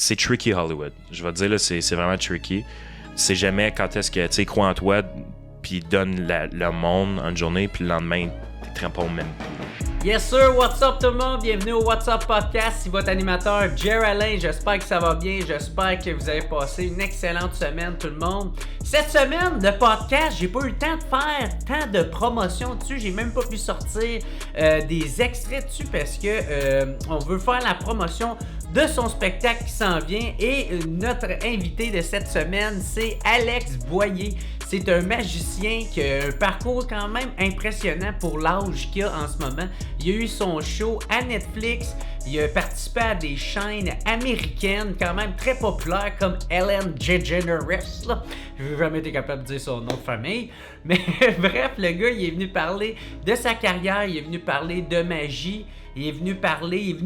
c'est tricky Hollywood. Je vais te dire, là, c'est vraiment tricky. Tu sais jamais quand est-ce que, tu sais, crois en toi, puis donne le monde en une journée, puis le lendemain, t'es très pas au même coup. Yes sir, what's up tout le monde? Bienvenue au What's Up Podcast, c'est votre animateur Jer Alain, j'espère que ça va bien, j'espère que vous avez passé une excellente semaine tout le monde. Cette semaine de podcast, j'ai pas eu le temps de faire tant de promotion dessus, j'ai même pas pu sortir des extraits dessus parce que on veut faire la promotion de son spectacle qui s'en vient et notre invité de cette semaine c'est Alex Boyer. C'est un magicien qui a un parcours quand même impressionnant pour l'âge qu'il a en ce moment. Il a eu son show à Netflix, il a participé à des chaînes américaines quand même très populaires comme Ellen DeGeneres. Je n'ai jamais été capable de dire son nom de famille. Mais bref, le gars il est venu parler de sa carrière, il est venu parler de magie. Il est venu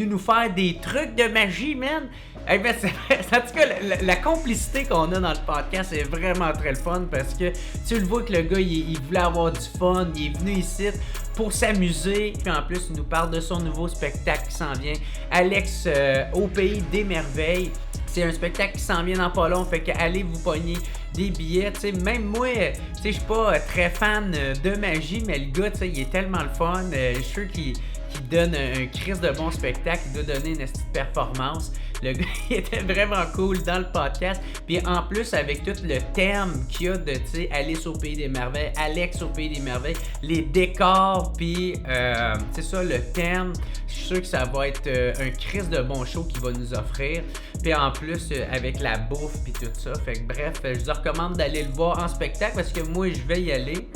nous faire des trucs de magie, man. En tout cas, la complicité qu'on a dans le podcast est vraiment très le fun parce que tu le vois que le gars, il voulait avoir du fun, il est venu ici pour s'amuser. Puis en plus, il nous parle de son nouveau spectacle qui s'en vient, Alex au pays des merveilles. C'est un spectacle qui s'en vient dans pas long, fait que allez vous pogner des billets, tu sais, même moi, tu sais, je suis pas très fan de magie, mais le gars, tu sais, il est tellement le fun, je suis sûr qu'il donne un crise de bon spectacle, il doit donner une petite performance. Le gars, il était vraiment cool dans le podcast. Puis en plus, avec tout le thème qu'il y a de, tu sais, Alice au Pays des Merveilles, Alex au Pays des Merveilles, les décors, puis c'est ça, le thème. Je suis sûr que ça va être un crise de bon show qu'il va nous offrir. Puis en plus, avec la bouffe, puis tout ça. Fait que bref, je vous recommande d'aller le voir en spectacle parce que moi, je vais y aller.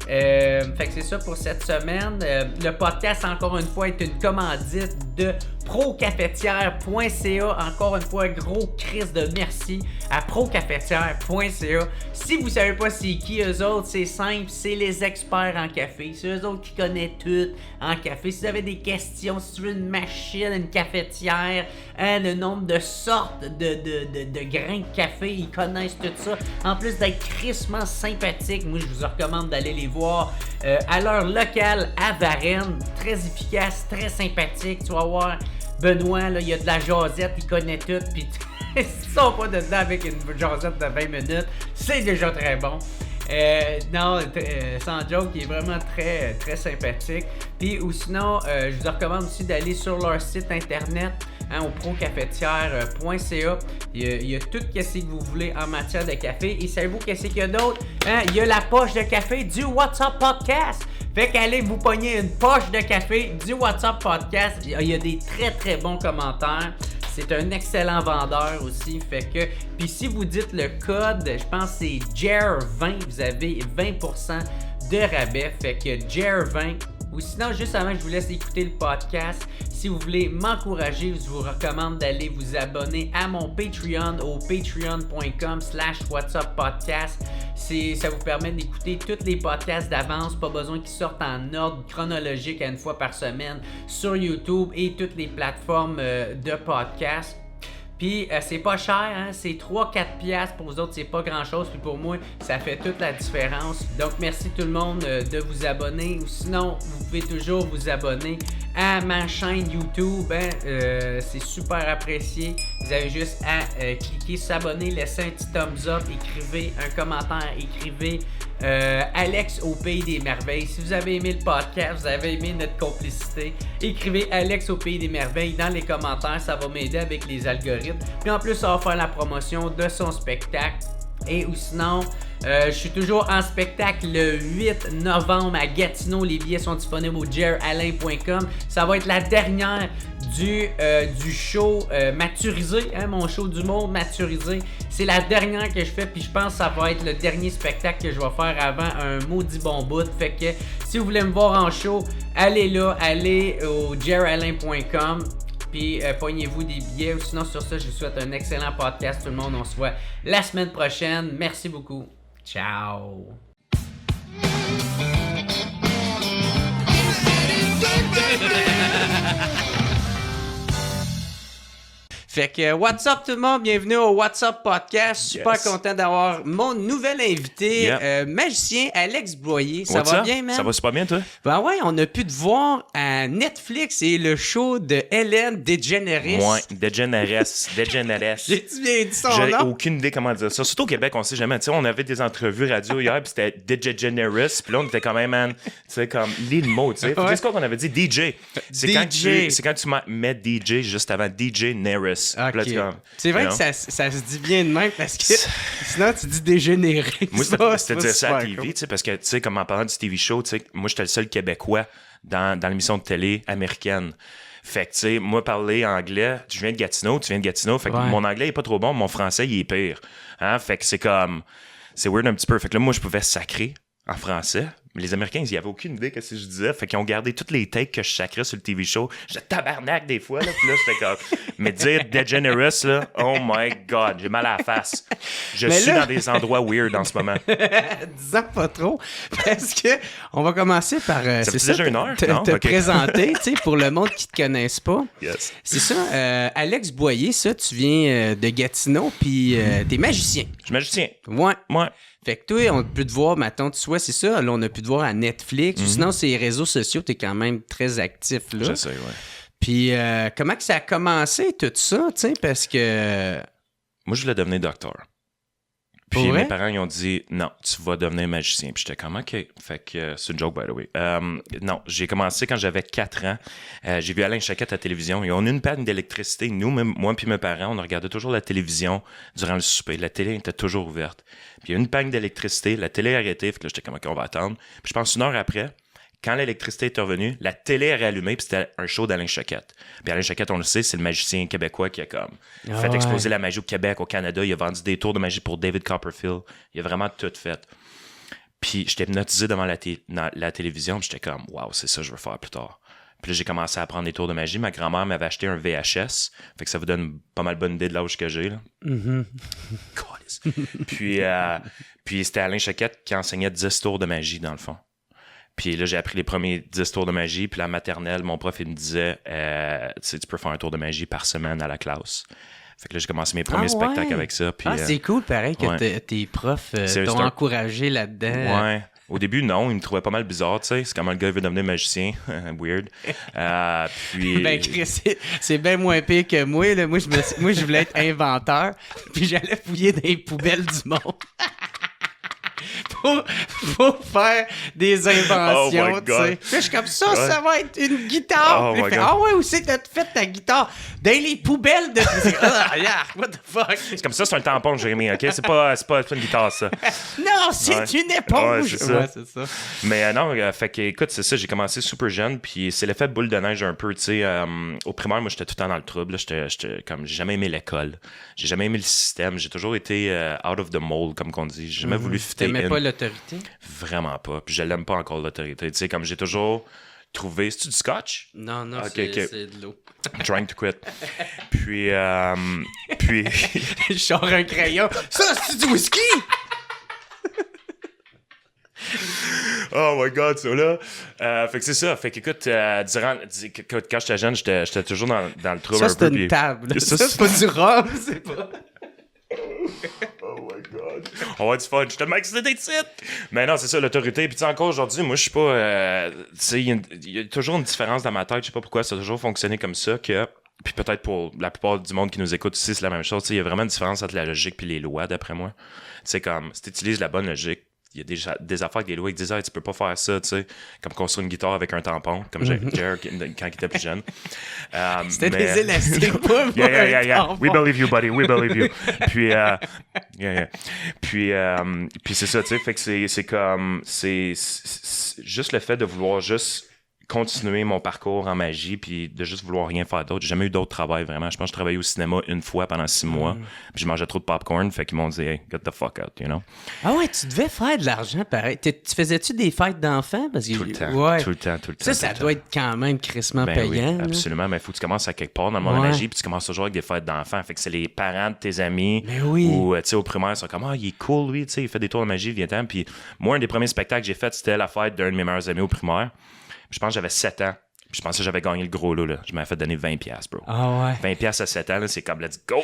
Fait que c'est ça pour cette semaine. Le podcast, encore une fois, est une commandite de procafetière.ca. Encore une fois, gros crise de merci à procafetière.ca. Si vous savez pas c'est qui eux autres, c'est simple, c'est les experts en café. C'est eux autres qui connaissent tout en café. Si vous avez des questions, si tu veux une machine, une cafetière, le nombre de sortes de grains de café, ils connaissent tout ça. En plus d'être crissement sympathiques, moi je vous recommande d'aller les voir à leur local à Varennes. Très efficace, très sympathique. Tu vas voir Benoît, là, il y a de la jasette, il connaît tout. Puis s'ils sont pas dedans avec une jasette de 20 minutes, c'est déjà très bon. Non, sans joke, il est vraiment très, très sympathique. Puis ou sinon, je vous recommande aussi d'aller sur leur site internet, au procafetière.ca. Il y a tout ce que vous voulez en matière de café. Et savez-vous qu'est-ce qu'il y a d'autre? Il y a la poche de café du What's Up Podcast. Fait qu'allez vous pogner une poche de café du What's Up Podcast. Il y a des très très bons commentaires. C'est un excellent vendeur aussi, fait que... Puis si vous dites le code, je pense que c'est JER20, vous avez 20% de rabais, fait que JER20. Ou sinon, juste avant que je vous laisse écouter le podcast, si vous voulez m'encourager, je vous recommande d'aller vous abonner à mon Patreon au patreon.com/whatsuppodcast. Ça vous permet d'écouter tous les podcasts d'avance, pas besoin qu'ils sortent en ordre chronologique à une fois par semaine sur YouTube et toutes les plateformes de podcasts. Puis c'est pas cher, hein? C'est 3-4$ pour vous autres, c'est pas grand chose. Puis pour moi, ça fait toute la différence. Donc merci tout le monde de vous abonner. Ou sinon, vous pouvez toujours vous abonner à ma chaîne YouTube. C'est super apprécié. Vous avez juste à cliquer s'abonner, laisser un petit thumbs up, écrivez un commentaire, écrivez Alex au Pays des Merveilles. Si vous avez aimé le podcast, vous avez aimé notre complicité, écrivez Alex au Pays des Merveilles dans les commentaires, ça va m'aider avec les algorithmes. Puis en plus, ça va faire la promotion de son spectacle. Et ou sinon, je suis toujours en spectacle le 8 novembre à Gatineau. Les billets sont disponibles au jeralain.com. Ça va être la dernière du show Maturisé, hein, mon show d'humour Maturisé. C'est la dernière que je fais, puis je pense que ça va être le dernier spectacle que je vais faire avant un maudit bon bout. Fait que si vous voulez me voir en show, allez là, allez au jeralain.com. Puis pognez-vous des billets. Sinon, sur ça, je vous souhaite un excellent podcast tout le monde. On se voit la semaine prochaine. Merci beaucoup. Ciao. Fait que, what's up tout le monde? Bienvenue au What's Up Podcast. Super Yes. content d'avoir mon nouvel invité, Yep. magicien Alex Boyer. Ça What's va up? bien, man? Ça va super bien, toi? Ben ouais, on a pu te voir à Netflix et le show de Hélène DeGeneres. Ouais, DeGeneres. J'ai-tu bien dit son J'ai nom? aucune idée comment dire ça. Surtout au Québec, on sait jamais. Tu sais, on avait des entrevues radio hier, puis c'était DeGeneres, puis là, on était quand même, man, tu sais, comme, lis le mot, tu sais. Ouais. C'est quoi qu'on avait dit? DJ. C'est DJ. quand tu mets DJ juste avant DJ Neris. Ok. Puis là, tu comme, C'est vrai you que know. ça se dit bien de même parce que sinon tu dis dégénéré. Moi, c'était pas dire ça à super TV, cool. tu sais, parce que, tu sais, comme en parlant du TV show, tu sais, moi, j'étais le seul Québécois dans l'émission de télé américaine. Fait que, tu sais, moi, parler anglais, tu viens de Gatineau, fait que Ouais. mon anglais est pas trop bon, mon français, il est pire. Hein? Fait que c'est comme, c'est weird un petit peu. Fait que là, moi, je pouvais sacrer en français. Mais les Américains, ils avaient aucune idée de ce que je disais. Fait qu'ils ont gardé toutes les takes que je sacrais sur le TV show. J'étais tabarnak des fois, là. Puis là, j'étais comme... Mais dire DeGeneres, là, oh my God, j'ai mal à la face. Je Mais suis là- dans des endroits weird en ce moment. Disons pas trop, parce que on va commencer par fait déjà une heure, te non? Ok. présenter, tu sais, pour le monde qui te connaisse pas. Yes. C'est ça, Alex Boyer, ça, tu viens de Gatineau, puis t'es magicien. Je suis magicien. Ouais. Moi, Fait que toi, on peut te voir, maintenant, soit c'est ça, là, on a pu te voir à Netflix, ou sinon, c'est les réseaux sociaux, t'es quand même très actif, là. je sais, ouais. Puis comment que ça a commencé, tout ça, tu sais, parce que... Moi, je voulais devenir docteur. Pour Puis vrai? mes parents, ils ont dit, non, tu vas devenir magicien. Puis j'étais comme, OK. Fait que c'est une joke, by the way. Non, j'ai commencé quand j'avais 4 ans. J'ai vu Alain Chaquette à la télévision. Ils ont eu une panne d'électricité. Nous, même, moi puis mes parents, on regardait toujours la télévision durant le souper. La télé était toujours ouverte. Puis il y a eu une panne d'électricité. La télé a arrêté. Fait que là, j'étais comme, OK, on va attendre. Puis je pense 1 heure après, quand l'électricité est revenue, la télé a réallumé, puis c'était un show d'Alain Chaquette. Puis Alain Chaquette, on le sait, c'est le magicien québécois qui a comme fait ouais. exploser la magie au Québec, au Canada. Il a vendu des tours de magie pour David Copperfield. Il a vraiment tout fait. Puis j'étais hypnotisé devant la télévision, puis j'étais comme, wow, c'est ça que je veux faire plus tard. Puis là, j'ai commencé à apprendre des tours de magie. Ma grand-mère m'avait acheté un VHS. Fait que ça vous donne pas mal bonne idée de l'âge que j'ai, là. Câlisse. Puis c'était Alain Chaquette qui enseignait 10 tours de magie, dans le fond. Puis là, j'ai appris les premiers 10 tours de magie. Puis la maternelle, mon prof, il me disait, tu sais, tu peux faire un tour de magie par semaine à la classe. Fait que là, j'ai commencé mes premiers spectacles ouais. avec ça. Puis, c'est cool, pareil, que ouais. tes profs C'est t'ont un- encouragé là-dedans. Ouais. Au début, non, il me trouvait pas mal bizarre, tu sais. C'est comment le gars veut devenir magicien. Weird. Puis... Ben, Chris, c'est bien moins pire que moi. Là. Moi, je voulais être inventeur, puis j'allais fouiller dans les poubelles du monde. pour faire des inventions, Oh my tu sais. God. Puis je suis comme ça, Ouais. ça va être une guitare. Oh Puis il my fait, God. ah ouais, où c'est que t'as fait ta guitare? Dans les poubelles de... Ah, yeah, what the fuck? C'est comme ça, c'est un tampon, Jérémy, OK? C'est pas une guitare, ça. Non, c'est Ouais. une éponge. Ouais, c'est ça. Ouais, c'est ça. Mais non, fait que, écoute, c'est ça, j'ai commencé super jeune, puis c'est l'effet boule de neige un peu, tu sais. Au primaire, moi, j'étais tout le temps dans le trouble, là. J'étais comme, j'ai jamais aimé l'école. J'ai jamais aimé le système. J'ai toujours été out of the mold, comme qu'on dit. J'ai jamais voulu fitter T'aimais in. pas l'autorité? Vraiment pas. Puis je l'aime pas encore, l'autorité. Tu sais, comme j'ai toujours trouvé... C'est-tu du scotch? Non, non, Ok, c'est ok. c'est de l'eau. Trying to quit. Puis... Je sors un crayon. Ça, c'est du whisky! Oh my God, ça là. Fait que c'est ça. Fait qu'écoute, quand j'étais jeune, j'étais toujours dans le trouble Ça, un c'est peu. une puis- table. Ça, Ça, c'est pas du rhum, c'est pas... Oh my God. On va avoir du fun. Je suis tellement excité d'être ici. Mais non, c'est ça, l'autorité. Puis tu sais, encore aujourd'hui, moi, je suis pas... tu sais, il y a toujours une différence dans ma tête. Je sais pas pourquoi ça a toujours fonctionné comme ça que... Puis peut-être pour la plupart du monde qui nous écoute ici, c'est la même chose. Tu sais, il y a vraiment une différence entre la logique puis les lois, d'après moi. Tu sais, comme, si tu utilises la bonne logique, il y a des affaires avec des lois qui disent, hey, tu peux pas faire ça, tu sais, comme construire une guitare avec un tampon, comme Jared quand il était plus jeune. C'était mais- des élastiques, pas Yeah. un We tampon. believe you, buddy. We believe you. Puis, Puis c'est ça, tu sais, fait que c'est comme, c'est juste le fait de vouloir juste continuer mon parcours en magie puis de juste vouloir rien faire d'autre. J'ai jamais eu d'autre travail, vraiment. Je pense que je travaillais au cinéma une fois pendant 6 mois. Puis je mangeais trop de popcorn, fait qu'ils m'ont dit, hey, get the fuck out, you know? Ah ouais, tu devais faire de l'argent pareil. Tu faisais-tu des fêtes d'enfants? Parce que, Tout le temps. Ouais. Tout le temps. Ça doit être quand même crissement Ben payant. oui, là. absolument. Mais il faut que tu commences à quelque part dans le monde de Ouais. la magie, puis tu commences toujours avec des fêtes d'enfants. Fait que c'est les parents de tes amis. Ben oui. Ou, tu sais, au primaire, ils sont comme, ah, il est cool, lui, tu sais, il fait des tours de magie, viens-t'en. Puis moi, un des premiers spectacles que j'ai fait, c'était la fête d'un de mes meilleurs amis au primaire. Je pense que j'avais 7 ans. Puis je pensais que j'avais gagné le gros lot, là. Je m'avais fait donner 20$, bro. Ah ouais. 20$ à 7 ans, là, c'est comme, let's go!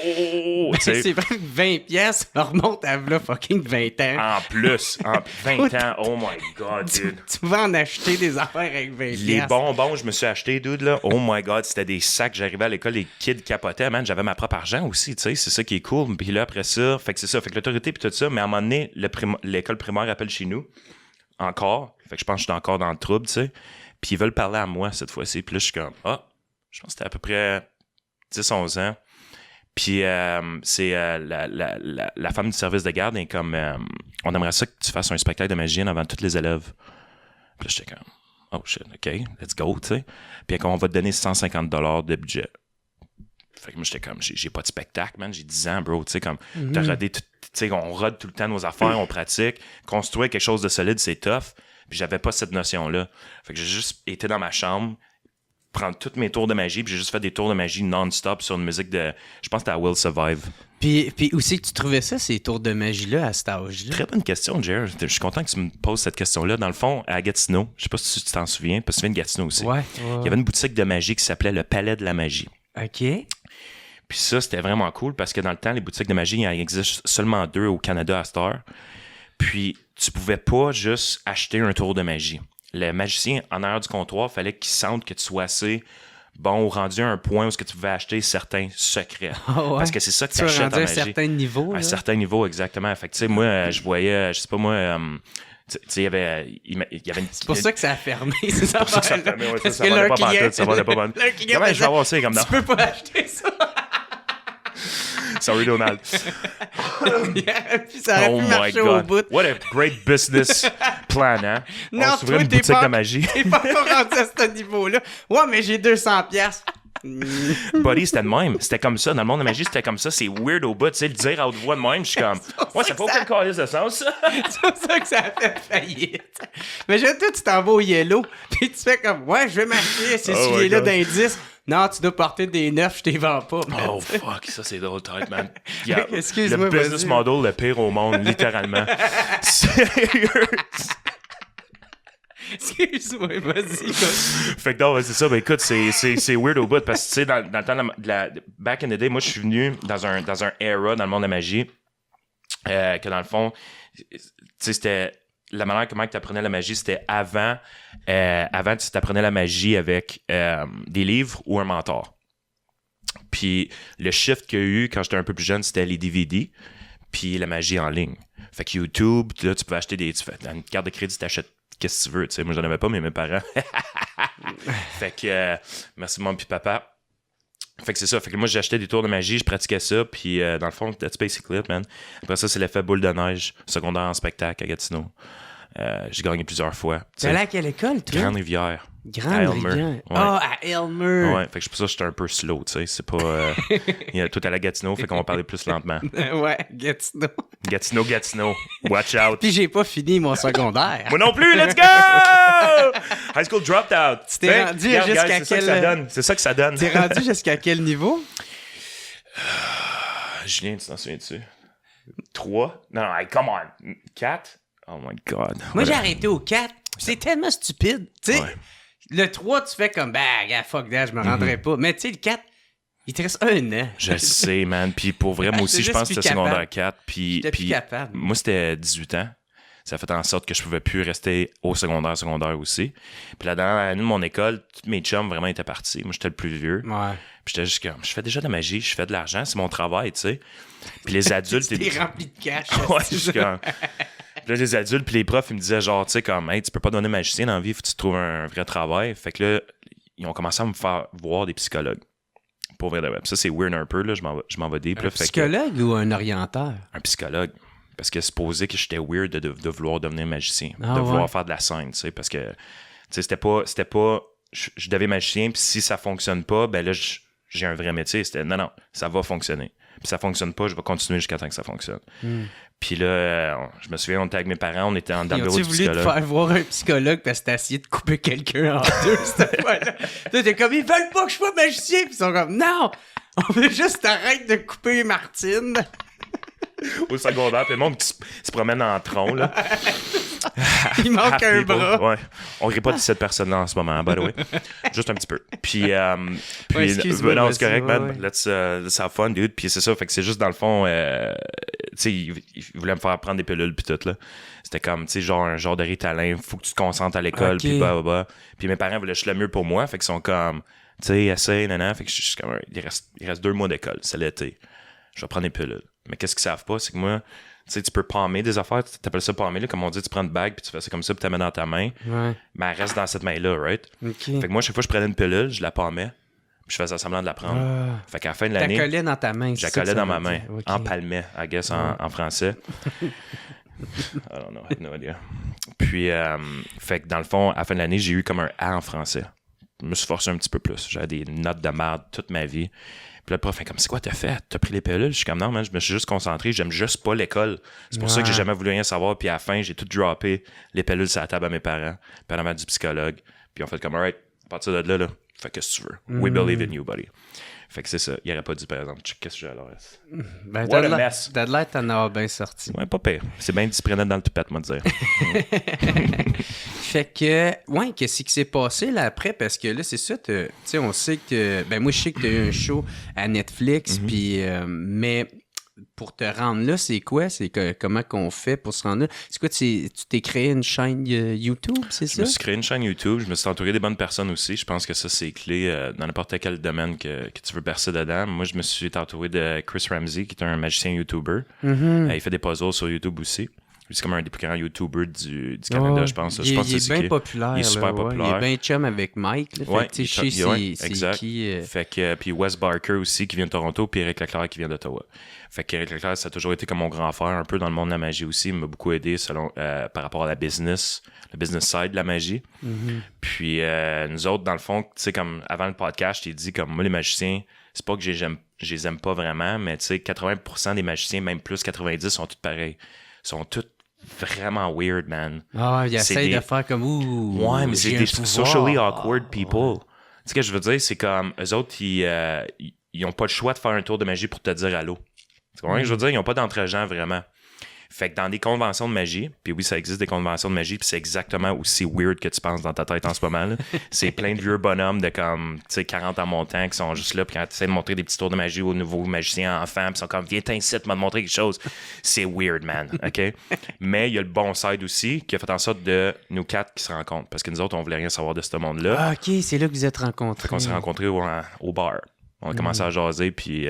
Tu sais. C'est vrai que 20$, ça remonte à là, fucking 20 ans. En plus, 20 ans, oh my God, dude. Tu vas en acheter des affaires avec 20$. Les bonbons, je me suis acheté, dude, là. Oh my God, c'était des sacs. J'arrivais à l'école, les kids capotaient, man. J'avais ma propre argent aussi, tu sais. C'est ça qui est cool. Puis là, après ça, fait que c'est ça. Fait que l'autorité puis tout ça. Mais à un moment donné, l'école primaire appelle chez nous. Encore. Fait que je pense que je suis encore dans le trouble, tu sais. Puis ils veulent parler à moi cette fois-ci. Puis là, je suis comme, je pense que c'était à peu près 10-11 ans. Puis c'est la femme du service de garde est comme, on aimerait ça que tu fasses un spectacle de magie avant tous les élèves. Puis là, j'étais comme, oh shit, OK, let's go, tu sais. Puis on va te donner $150 de budget. Fait que moi, j'étais comme, j'ai pas de spectacle, man. J'ai 10 ans, bro, tu sais, comme, t'as rodé tu sais, on rode tout le temps nos affaires, on pratique. Construire quelque chose de solide, c'est tough. Puis j'avais pas cette notion-là. Fait que j'ai juste été dans ma chambre, prendre tous mes tours de magie, puis j'ai juste fait des tours de magie non-stop sur une musique de... Je pense que c'était à Will Survive. Puis où c'est que tu trouvais ça, ces tours de magie-là, à cet âge-là? Très bonne question, Jer. Je suis content que tu me poses cette question-là. Dans le fond, à Gatineau, je sais pas si tu t'en souviens, parce que tu viens de Gatineau aussi. Ouais. Il y avait une boutique de magie qui s'appelait le Palais de la Magie. OK. Puis ça, c'était vraiment cool parce que dans le temps, les boutiques de magie, il en existe seulement 2 au Canada à cette heure. Puis tu pouvais pas juste acheter un tour de magie. Le magicien, en arrière du comptoir, fallait qu'il sente que tu sois assez bon ou rendu à un point où tu pouvais acheter certains secrets. Oh ouais. Parce que c'est ça que tu achètes en à un magie. certain niveau. À un certain niveau, exactement. Fait que tu sais, moi, je voyais, je sais pas moi... tu sais, il y avait une... C'est pour ça que ça a fermé, c'est ça. C'est pour ça que ça a fermé, ouais, Parce ça que valait leur pas client... pantoute, ça valait pas pantoute. Comment je vais avoir ça comme non? Tu peux pas acheter ça. Sorry, Donald. Puis ça aurait pu marcher au bout. What a great business plan, hein? Non, on s'ouvrait une boutique de magie. T'es pas encore rendu à ce niveau-là. Ouais, mais j'ai 200$. Buddy, c'était de même. C'était comme ça. Dans le monde de la magie, c'était comme ça. C'est weird au bout. Tu sais, le dire à haute voix de même, je suis comme... Ouais, ça fait aucun calice de sens, ça. C'est pour ça que ça a fait faillite. Mais toi, tu t'en vas au Yellow, puis tu fais comme... Ouais, je vais m'acheter ces souliers-là d'indice. Non, tu dois porter des neufs, je t'y vends pas. Man. Oh, fuck. Ça, c'est drôle, tête, man. Yeah, excuse-moi, le business model le pire au monde, littéralement. Sérieux. Excuse-moi, vas-y. Fait que non, c'est ça. Ben écoute, c'est weird au bout parce que tu sais, dans le temps de la back in the day, moi je suis venu dans un era dans le monde de la magie que dans le fond, tu sais, c'était la manière comment tu apprenais la magie, c'était avant tu t'apprenais la magie avec des livres ou un mentor. Puis le shift qu'il y a eu quand j'étais un peu plus jeune, c'était les DVD, puis la magie en ligne. Fait que YouTube, là, tu peux acheter tu fais une carte de crédit, t'achètes qu'est-ce que tu veux, tu sais. Moi, j'en avais pas, mais mes parents. Fait que, merci maman puis papa. Fait que c'est ça. Fait que moi, j'achetais des tours de magie, je pratiquais ça, puis dans le fond, that's basically it, man. Après ça, c'est l'effet boule de neige, secondaire en spectacle à Gatineau. J'ai gagné plusieurs fois. Tu allais à quelle école, toi? Grande-Rivière. Grande-Rivière. Ah, à Elmer. Ouais, fait que c'est pour ça que j'étais un peu slow, tu sais. C'est pas... tout à la Gatineau, fait qu'on va parler plus lentement. Ouais, Gatineau. Gatineau. Watch out. Puis j'ai pas fini mon secondaire. Moi non plus, let's go! High school dropped out. Tu t'es rendu jusqu'à quel... C'est ça que ça donne. T'es rendu jusqu'à quel niveau? Julien, tu t'en souviens-tu? 3? Non, come on. 4? Oh my God. Moi, j'ai arrêté au 4. C'est tellement stupide. Tu sais, le 3, tu fais comme, fuck that, je me rendrai pas. Mais tu sais, le 4, il te reste 1 an. Je sais, man. Puis pour vrai, moi aussi, je pense que c'était secondaire 4. Puis capable. Moi, c'était 18 ans. Ça a fait en sorte que je pouvais plus rester au secondaire aussi. Puis là, dans l'année de mon école, tous mes chums vraiment étaient partis. Moi, j'étais le plus vieux. Ouais. Puis j'étais juste comme, je fais déjà de la magie, je fais de l'argent, c'est mon travail, tu sais. Puis les adultes... T'es rempli de cash. Ouais, je suis comme... Puis là, les adultes puis les profs, ils me disaient genre, tu sais, comme, hey, tu peux pas donner magicien dans la vie, faut que tu trouves un vrai travail. Fait que là, ils ont commencé à me faire voir des psychologues. Pour vrai de web. Ça, c'est weird un peu, là, je m'en vais deep. Un psychologue ou un orienteur? Un psychologue. Parce que supposé que j'étais weird de vouloir devenir magicien, de ouais. vouloir faire de la scène, tu sais, parce que, tu sais, c'était pas je deviens magicien, puis si ça fonctionne pas, ben là, j'ai un vrai métier. C'était, non, ça va fonctionner. Puis ça fonctionne pas, je vais continuer jusqu'à temps que ça fonctionne. Puis là, je me souviens, on était avec mes parents, on était dans le bureau du psychologue. Ils ont-tu voulu te faire voir un psychologue parce que t'as essayé de couper quelqu'un en deux cette fois-là? Toi, t'es comme, ils veulent pas que je sois magicien! Puis ils sont comme, non! On veut juste t'arrêter de couper Martine! Au secondaire, puis le monde qui se promène en tronc, là. Il manque un bras. Ouais. On rit pas de cette personne-là en ce moment, by the way. Juste un petit peu. Puis non, c'est correct, man. Ouais. Let's have fun, dude. Puis c'est ça, fait que c'est juste dans le fond, tu sais, il voulait me faire prendre des pilules puis tout, là. C'était comme, tu sais, genre un genre de Ritalin, faut que tu te concentres à l'école, puis bah. Puis mes parents voulaient juste le mieux pour moi, fait qu'ils sont comme, tu sais, essaye, nanana. Fait que je suis comme, il reste 2 mois d'école, c'est l'été. Je vais prendre des pilules. Mais qu'est-ce qu'ils savent pas, c'est que moi, tu sais, tu peux palmer des affaires, t'appelles ça palmer, là, comme on dit, tu prends une bague, puis tu fais ça comme ça, puis tu la mets dans ta main. Ouais. Mais elle reste dans cette main-là, right? Okay. Fait que moi, chaque fois que je prenais une pilule, je la palmais, puis je faisais semblant de la prendre. Fait qu'à la fin de l'année... Tu la collais dans ta main. Je la collais dans ma main. Okay. Empalmais, I guess, en français. I don't know, I have no idea. Puis, fait que dans le fond, à la fin de l'année, j'ai eu comme un A en français. Je me suis forcé un petit peu plus. J'avais des notes de merde toute ma vie. Puis le prof fait comme, c'est quoi t'as fait? T'as pris les pilules? Je suis comme, non, man, je me suis juste concentré. J'aime juste pas l'école. C'est pour ça que j'ai jamais voulu rien savoir. Puis à la fin, j'ai tout droppé les pilules sur la table à mes parents. Puis à la main du psychologue. Puis on fait comme, alright, à partir de là, fais qu'est-ce que tu veux. We believe in you, buddy. Fait que c'est ça. Il aurait pas dit, par exemple, qu'est-ce que j'ai alors? Ben, what a mess. T'as de l'air t'en avoir bien sorti. Ouais, pas pire. C'est bien discipliné dans le toupette, moi, de dire. Fait que, ouais, qu'est-ce qui s'est passé là après? Parce que là, c'est ça, tu sais, on sait que, ben moi, je sais que t'as eu un show à Netflix, puis, mais pour te rendre là, c'est quoi? Comment qu'on fait pour se rendre là? C'est quoi, tu t'es créé une chaîne YouTube, c'est ça? Je me suis créé une chaîne YouTube, je me suis entouré des bonnes personnes aussi. Je pense que ça, c'est clé dans n'importe quel domaine que tu veux percer dedans. Moi, je me suis entouré de Chris Ramsey, qui est un magicien YouTuber. Il fait des puzzles sur YouTube aussi. C'est comme un des plus grands YouTubers du Canada, je pense. Il est bien populaire. Il est super populaire. Il est bien chum avec Mike. Là. Ouais, fait que, c'est qui... Fait que, puis Wes Barker aussi, qui vient de Toronto, puis Éric Leclerc, qui vient d'Ottawa. Fait qu'Éric Leclerc, ça a toujours été comme mon grand frère, un peu dans le monde de la magie aussi. Il m'a beaucoup aidé par rapport à le business side de la magie. Puis nous autres, dans le fond, tu sais, comme avant le podcast, je t'ai dit, comme moi, les magiciens, c'est pas que je les aime pas vraiment, mais tu sais, 80% des magiciens, même plus 90%, sont tous pareils. Ils sont tous vraiment weird, man. Ils essayent de faire comme ouais, mais c'est des socially awkward people. Tu sais ce que je veux dire? C'est comme eux autres, ils ont pas le choix de faire un tour de magie pour te dire allô. Tu comprends ce que je veux dire? Ils ont pas d'entre-gens vraiment. Fait que dans des conventions de magie, puis oui, ça existe des conventions de magie, puis c'est exactement aussi weird que tu penses dans ta tête en ce moment, là. C'est plein de vieux bonhommes de comme, tu sais, 40 ans montant qui sont juste là, puis quand tu essaies de montrer des petits tours de magie aux nouveaux magiciens enfants, puis ils sont comme, viens t'incite, m'a montrer quelque chose. C'est weird, man, OK? Mais il y a le bon side aussi qui a fait en sorte de nous 4 qui se rencontrent, parce que nous autres, on voulait rien savoir de ce monde-là. Ah, OK, c'est là que vous êtes rencontrés. Fait qu'on s'est rencontrés au bar. On a commencé à jaser, puis,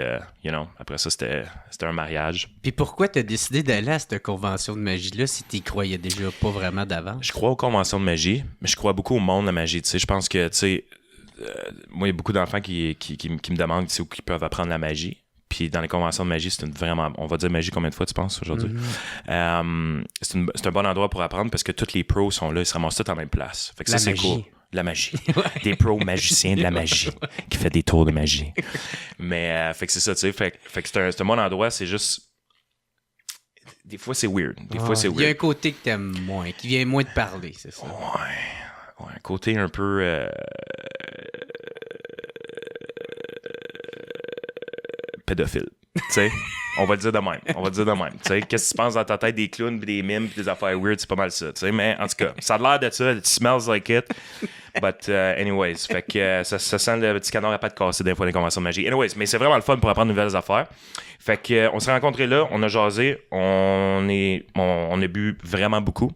après ça, c'était un mariage. Puis pourquoi t'as décidé d'aller à cette convention de magie-là si t'y croyais déjà pas vraiment d'avance? Je crois aux conventions de magie, mais je crois beaucoup au monde de la magie, tu sais. Je pense que, tu sais, moi, il y a beaucoup d'enfants qui me demandent, tu sais, où ils peuvent apprendre la magie. Puis dans les conventions de magie, c'est vraiment... On va dire magie combien de fois, tu penses, aujourd'hui? C'est un bon endroit pour apprendre parce que tous les pros sont là, ils se ramassent tous en même place. Fait que ça, c'est cool. De la magie. Des pros magiciens de la magie qui fait des tours de magie. Mais, fait que c'est ça, tu sais. Fait que c'est un bon endroit, c'est juste... Des fois, c'est weird. Il y a un côté que t'aimes moins, qui vient moins de parler, c'est ça? Ouais, un côté un peu... pédophile. Tu sais, on va le dire de même. Tu sais, qu'est-ce que tu penses dans ta tête des clowns, des mimes, des affaires weird, c'est pas mal ça. Tu sais, mais en tout cas, ça a l'air de ça. It smells like it. But anyways, fait que ça sent le petit canard à pattes cassées des fois des conventions de magie. Anyways, mais c'est vraiment le fun pour apprendre de nouvelles affaires. Fait que on s'est rencontrés là, on a jasé, on a bu vraiment beaucoup.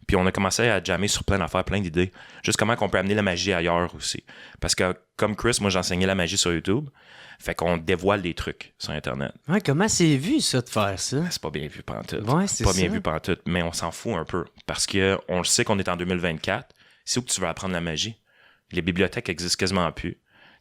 Puis on a commencé à jammer sur plein d'affaires, plein d'idées. Juste comment on peut amener la magie ailleurs aussi. Parce que comme Chris, moi j'enseignais la magie sur YouTube. Fait qu'on dévoile des trucs sur Internet. Ouais, comment c'est vu ça de faire ça? C'est pas bien vu pantoute. Ouais, c'est pas bien vu pantoute, mais on s'en fout un peu. Parce que on le sait qu'on est en 2024. C'est où que tu veux apprendre la magie? Les bibliothèques existent quasiment plus.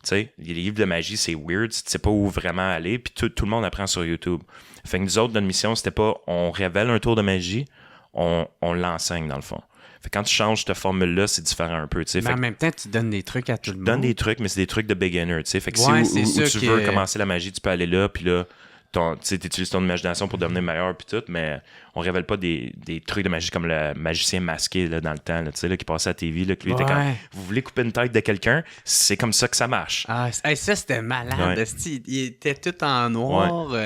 Tu sais, les livres de magie, c'est weird. Tu sais pas où vraiment aller. Puis tout le monde apprend sur YouTube. Fait que nous autres, notre mission, c'était pas on révèle un tour de magie, on l'enseigne dans le fond. Fait que quand tu changes cette formule-là, c'est différent un peu. Mais en même temps, tu donnes des trucs à tout le monde. Tu donnes des trucs, mais c'est des trucs de beginner. Fait que si tu veux commencer la magie, tu peux aller là, puis là, tu utilises ton imagination pour devenir meilleur, puis tout, mais on révèle pas des trucs de magie comme le magicien masqué là, dans le temps, là, qui passait à la TV, là, que lui était comme vous voulez couper une tête de quelqu'un, c'est comme ça que ça marche. Ah, ça, c'était malade. Ouais. Il était tout en noir.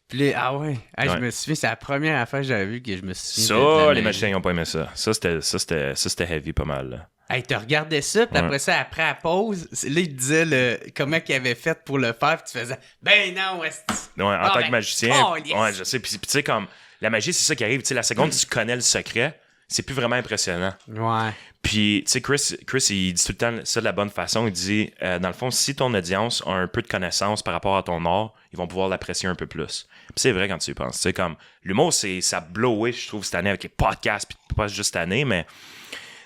Puis là, ah ouais. Ah, Ouais. je me souviens, c'est la première affaire que j'avais vue que je me souviens. Ça, les magiciens n'ont pas aimé ça. Ça, c'était heavy pas mal. Là. Hey, tu regardais ça, puis après ça, après la pause, là, il disait comment qu'il avait fait pour le faire, puis tu faisais ben non, Ouais, en tant que magicien, yes. ouais, je sais. Puis tu sais, comme la magie, c'est ça qui arrive. Tu sais, la seconde, tu connais le secret, c'est plus vraiment impressionnant. Ouais. Puis, tu sais, Chris, il dit tout le temps ça de la bonne façon. Il dit, dans le fond, si ton audience a un peu de connaissance par rapport à ton art, ils vont pouvoir l'apprécier un peu plus. Puis c'est vrai quand tu y penses. Tu sais, comme, l'humour, ça a blowé, je trouve, cette année avec les podcasts, puis pas juste cette année, mais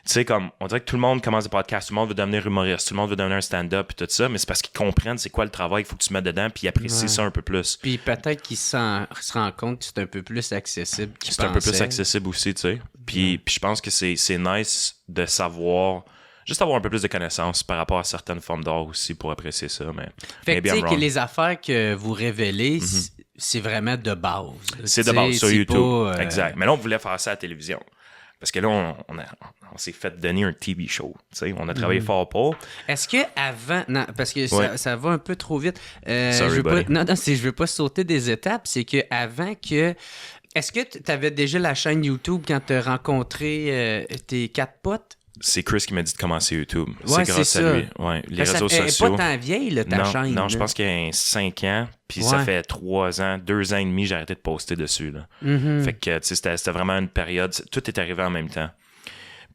tu sais, comme, on dirait que tout le monde commence des podcasts, tout le monde veut devenir humoriste, tout le monde veut devenir un stand-up, puis tout ça, mais c'est parce qu'ils comprennent c'est quoi le travail qu'il faut que tu mettes dedans, puis ils apprécient ça un peu plus. Puis peut-être qu'ils se rendent compte que c'est un peu plus accessible qu'ils C'est un peu plus accessible aussi, tu sais. Puis je pense que c'est nice de savoir, juste avoir un peu plus de connaissances par rapport à certaines formes d'art aussi pour apprécier ça, mais fait que tu sais que wrong. les affaires que vous révélez, c'est vraiment de base. C'est de base sur YouTube. Pas, Exact. Mais là, on voulait faire ça à la télévision. Parce que là, on s'est fait donner un TV show. T'sais. On a travaillé fort pour. Est-ce que avant. Non, parce que ça va un peu trop vite. Sorry, je veux pas, buddy. non, je veux pas sauter des étapes. C'est que avant que. Est-ce que tu avais déjà la chaîne YouTube quand tu as rencontré tes 4 potes? C'est Chris qui m'a dit de commencer YouTube. Ouais, c'est grâce c'est à ça. lui. Ouais. Les Parce que réseaux elle est sociaux. pas tant vieille, là, ta chaîne. Non, je là. pense qu'il y a 5 ans. Puis Ouais. ça fait 3 ans, 2 ans et demi, j'ai arrêté de poster dessus. Là. Fait que tu sais, c'était vraiment une période. Tout est arrivé en même temps.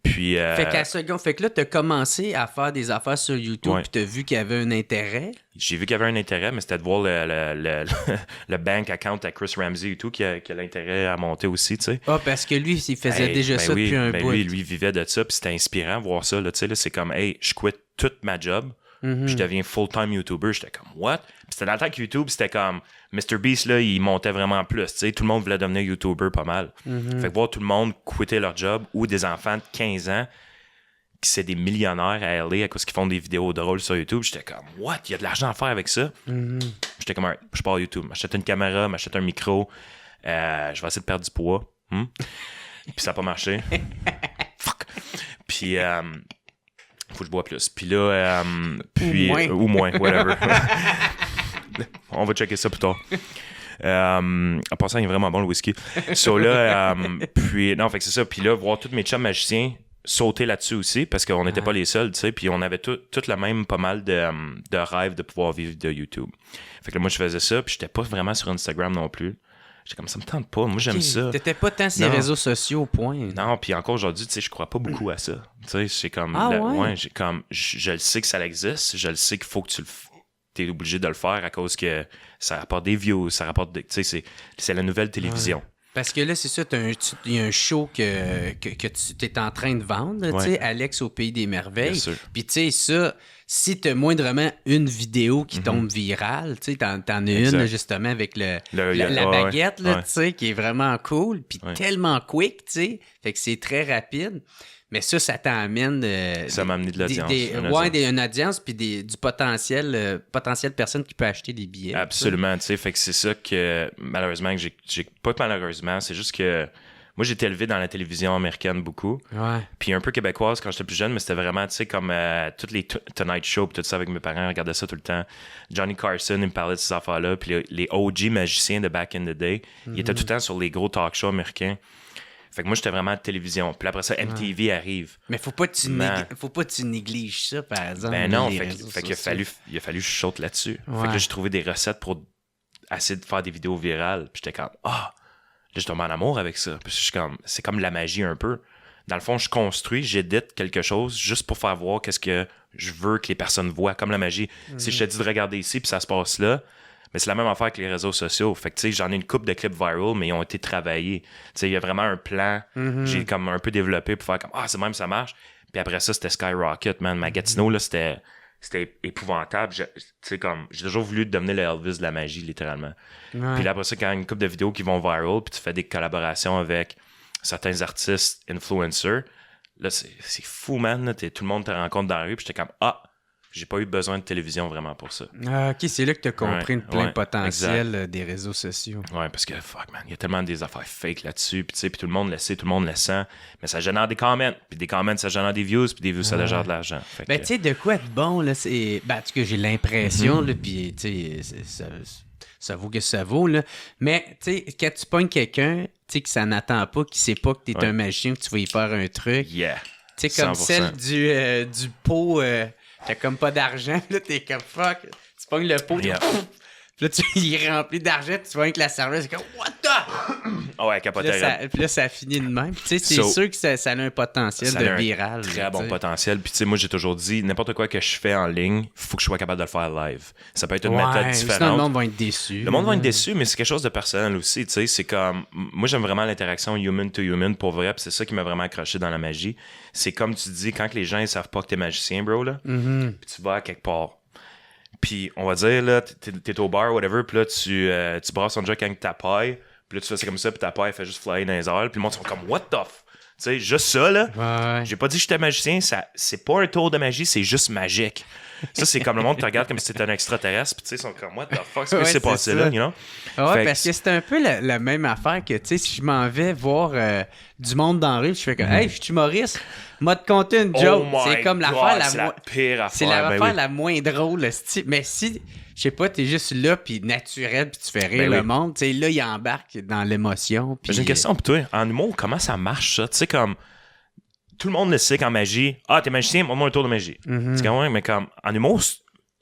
Puis. Fait que là, tu as commencé à faire des affaires sur YouTube, Ouais. puis tu as vu qu'il y avait un intérêt. J'ai vu qu'il y avait un intérêt, mais c'était de voir le bank account à Chris Ramsey et tout qui a l'intérêt à monter aussi, tu sais. Ah, parce que lui, il faisait Hey, déjà ben ça oui, depuis un ben bout. lui vivait de ça, puis c'était inspirant de voir ça, là, tu sais, là, c'est comme, hey, je quitte toute ma job, puis je deviens full-time YouTuber, j'étais comme, what? Puis c'était dans le temps que YouTube, c'était comme, MrBeast, là, il montait vraiment plus, tu sais, tout le monde voulait devenir YouTuber pas mal. Fait que voir tout le monde quitter leur job, ou des enfants de 15 ans, qui c'est des millionnaires à LA à cause qu'ils font des vidéos drôles sur YouTube. J'étais comme, what? Il y a de l'argent à faire avec ça? J'étais comme, alright, je pars à YouTube. M'achète une caméra, m'achète un micro. Je vais essayer de perdre du poids. Puis ça n'a pas marché. Fuck. Puis, faut que je bois plus. Puis là, ou moins, whatever. On va checker ça plus tard. En passant, il est vraiment bon le whisky. So là, puis, non, fait que c'est ça. Puis là, voir tous mes chums magiciens sauter là-dessus aussi, parce qu'on n'était pas les seuls, tu sais, puis on avait tout le même pas mal de rêves de pouvoir vivre de YouTube. Fait que là, moi, je faisais ça, puis j'étais pas vraiment sur Instagram non plus. J'étais comme, ça me tente pas, moi, j'aime ça. T'étais pas tant sur les réseaux sociaux, point. Non, puis encore aujourd'hui, tu sais, je crois pas beaucoup à ça. Tu sais, c'est comme, j'ai comme, je le sais que ça existe, je le sais qu'il faut que t'es obligé de le faire à cause que ça rapporte des views, ça rapporte tu sais, c'est la nouvelle télévision. Parce que là, c'est ça, il y a un show que tu es en train de vendre, tu sais, Alex au Pays des Merveilles. Bien sûr. Puis tu sais, ça, si tu as moindrement une vidéo qui tombe virale, tu sais, t'en as une justement avec la baguette, là, tu sais, qui est vraiment cool, puis tellement quick, tu sais, fait que c'est très rapide. Mais ça t'amène... ça m'a amené de l'audience. Une audience, puis du potentiel de personnes qui peuvent acheter des billets. Absolument, tu sais, fait que c'est ça que, malheureusement, que j'ai pas malheureusement, c'est juste que moi, j'ai été élevé dans la télévision américaine beaucoup, puis un peu québécoise quand j'étais plus jeune, mais c'était vraiment, tu sais, comme toutes les Tonight Show, puis tout ça avec mes parents, on regardait ça tout le temps. Johnny Carson, il me parlait de ces affaires-là, puis les OG magiciens de back in the day, ils étaient tout le temps sur les gros talk shows américains. Fait que moi, j'étais vraiment à la télévision. Puis après ça, MTV arrive. Mais faut pas que tu négliges ça, par exemple. Ben non, fait qu'il a fallu que je saute là-dessus. Fait que là, j'ai trouvé des recettes pour essayer de faire des vidéos virales. Puis j'étais comme, là, je tombe en amour avec ça. Puis je suis comme, c'est comme la magie un peu. Dans le fond, je construis, j'édite quelque chose juste pour faire voir qu'est-ce que je veux que les personnes voient, comme la magie. Si je te dis de regarder ici, puis ça se passe là, mais c'est la même affaire que les réseaux sociaux. Fait que, tu sais, j'en ai une couple de clips viral, mais ils ont été travaillés. Tu sais, il y a vraiment un plan. J'ai comme un peu développé pour faire comme, c'est même, ça marche. Puis après ça, c'était Skyrocket, man. Ma Gatineau, là, c'était épouvantable. Tu sais, comme, j'ai toujours voulu devenir le Elvis de la magie, littéralement. Puis là, après ça, quand il y a une couple de vidéos qui vont viral, puis tu fais des collaborations avec certains artistes, influencers, là, c'est fou, man. Là, tout le monde te rencontre dans la rue, puis j'étais comme, j'ai pas eu besoin de télévision vraiment pour ça. OK, c'est là que tu as compris le plein potentiel des réseaux sociaux. Ouais, parce que, fuck, man, il y a tellement des affaires fake là-dessus, puis tu sais, puis tout le monde le sait, tout le monde le sent, mais ça génère des comments, puis des comments, ça génère des views, puis des views, ça génère de l'argent. Ben, tu sais, de quoi être bon, là, c'est... Ben, en tout cas, j'ai l'impression, là, puis, tu sais, ça vaut que ça vaut, là. Mais, tu sais, quand tu pognes quelqu'un, tu sais, qui s'en attend pas, qui sait pas que t'es un magicien, que tu vas y faire un truc. Yeah. Tu sais, comme 100%. celle du pot, t'as comme pas d'argent, là, t'es comme fuck. Tu pognes le pot, Yeah. puis là, il est rempli d'argent, puis tu vois que la serveuse, c'est comme what the? Ah ouais, capoté. Puis là, ça finit de même. Tu sais, c'est So, sûr que ça a un potentiel ça de a un viral. Très là, bon t'sais. potentiel. Puis tu sais, moi, j'ai toujours dit, n'importe quoi que je fais en ligne, il faut que je sois capable de le faire live. Ça peut être une méthode Ouais, différente. sinon le monde va être déçu. Le monde va être déçu, mais c'est quelque chose de personnel aussi, tu sais, c'est comme, moi j'aime vraiment l'interaction human to human pour vrai, puis c'est ça qui m'a vraiment accroché dans la magie. C'est comme tu dis, quand que les gens ils savent pas que t'es magicien, bro, là, puis tu vas à quelque part. Puis on va dire, là, t'es au bar, whatever, puis là, tu brasses ton jug avec ta paille, puis là, tu fais ça comme ça, puis ta paille fait juste flyer dans les airs, puis le monde sont comme, what the f... Tu sais, juste ça, là. Ouais. J'ai pas dit que j'étais magicien, c'est pas un tour de magie, c'est juste magique. Ça, c'est comme le monde te regarde comme si t'étais un extraterrestre, puis tu sais, ils sont comme, what the fuck, ce qui s'est passé là, you know? Ouais, Fait parce que c'est un peu la même affaire que, tu sais, si je m'en vais voir du monde dans la rue, je fais comme, hey, je suis humoriste, m'a te conter une joke. C'est comme l'affaire c'est la pire affaire. C'est l'affaire Ben oui. la moins drôle, mais si, je sais pas, t'es juste là, puis naturel, puis tu fais rire Ben le oui. monde, tu sais, là, il embarque dans l'émotion. Puis J'ai une question pour toi. En humour, comment ça marche, ça? Tu sais, comme, tout le monde le sait qu'en magie, ah, t'es magicien, montre-moi un tour de magie. C'est quand même, mais comme, en humour,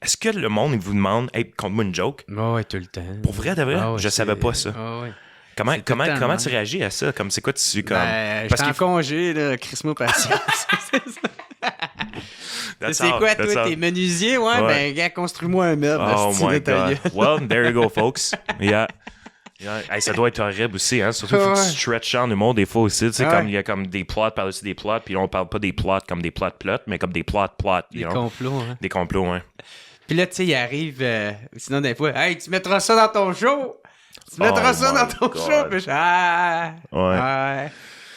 est-ce que le monde, il vous demande, hey, conte-moi une joke? Ouais, tout le temps. Pour vrai, de vrai? Ah ouais, Je savais pas ça. Ah ouais. Comment, c'est tout le temps, comment hein. tu réagis à ça? Comme, c'est quoi tu comme. Ben, Parce j'étais en qu'il faut- congé, là, Christmas patience. That's C'est all, quoi, that's toi, all. t'es menuisier? Ouais, Ouais. ben, gars, construis-moi un meuble. Oh esti, my de ta God. gueule. Well, there you go, folks. Yeah. Yeah. Hey, ça doit être horrible aussi, hein. Surtout qu'il faut que tu stretches en humour des fois aussi. Tu sais, Ouais. comme il y a comme des plots par-dessus des plots, puis là, on parle pas des plots comme des plots, mais comme des plots. Des you know? complots, hein. Des complots, hein. Puis là, tu sais, il arrive, sinon des fois, hey, tu mettras ça dans ton show! Tu mettras Oh ça my dans ton God. show! Puis je, Ouais.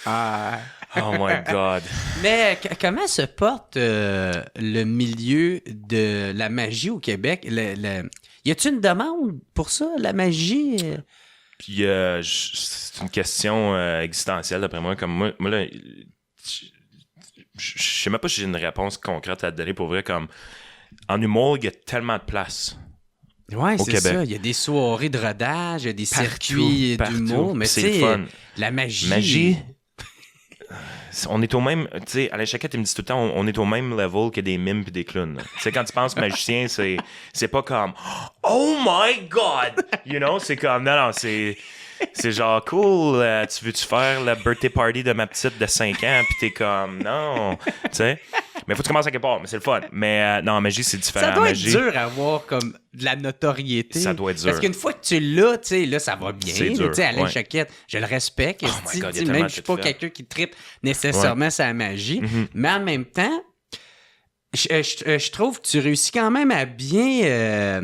ah. Oh my God. Mais comment se porte le milieu de la magie au Québec? Y a-t-il une demande pour ça, la magie? Puis c'est une question existentielle d'après moi. Comme moi là, je sais même pas si j'ai une réponse concrète à te donner pour vrai. Comme en humour, il y a tellement de place. Ouais, c'est Québec. ça. Il y a des soirées de rodage, il y a des circuits Partout. d'humour, mais tu C'est le sais, fun. la magie. Magie. On est au même, tu sais, Alain Chaquette, il me dit tout le temps, on est au même level que des mimes pis des clowns. Tu sais, quand tu penses magicien, c'est pas comme oh my God, you know, c'est comme non, c'est genre cool. Tu veux-tu faire le birthday party de ma petite de 5 ans, pis t'es comme non, tu sais. Mais faut que tu commences à quelque part, mais c'est le fun. Mais non, magie, c'est différent. Ça doit être Magie, dur à avoir comme de la notoriété. Ça doit être dur. Parce qu'une fois que tu l'as, tu sais, là, ça va bien. C'est là, dur, tu sais, Alain ouais. Chaquette, je le respecte. Oh esti, my God, tu il y a sais, tellement même de je suis tout pas fait. quelqu'un qui trippe nécessairement sa magie. Mais en même temps, je trouve que tu réussis quand même à bien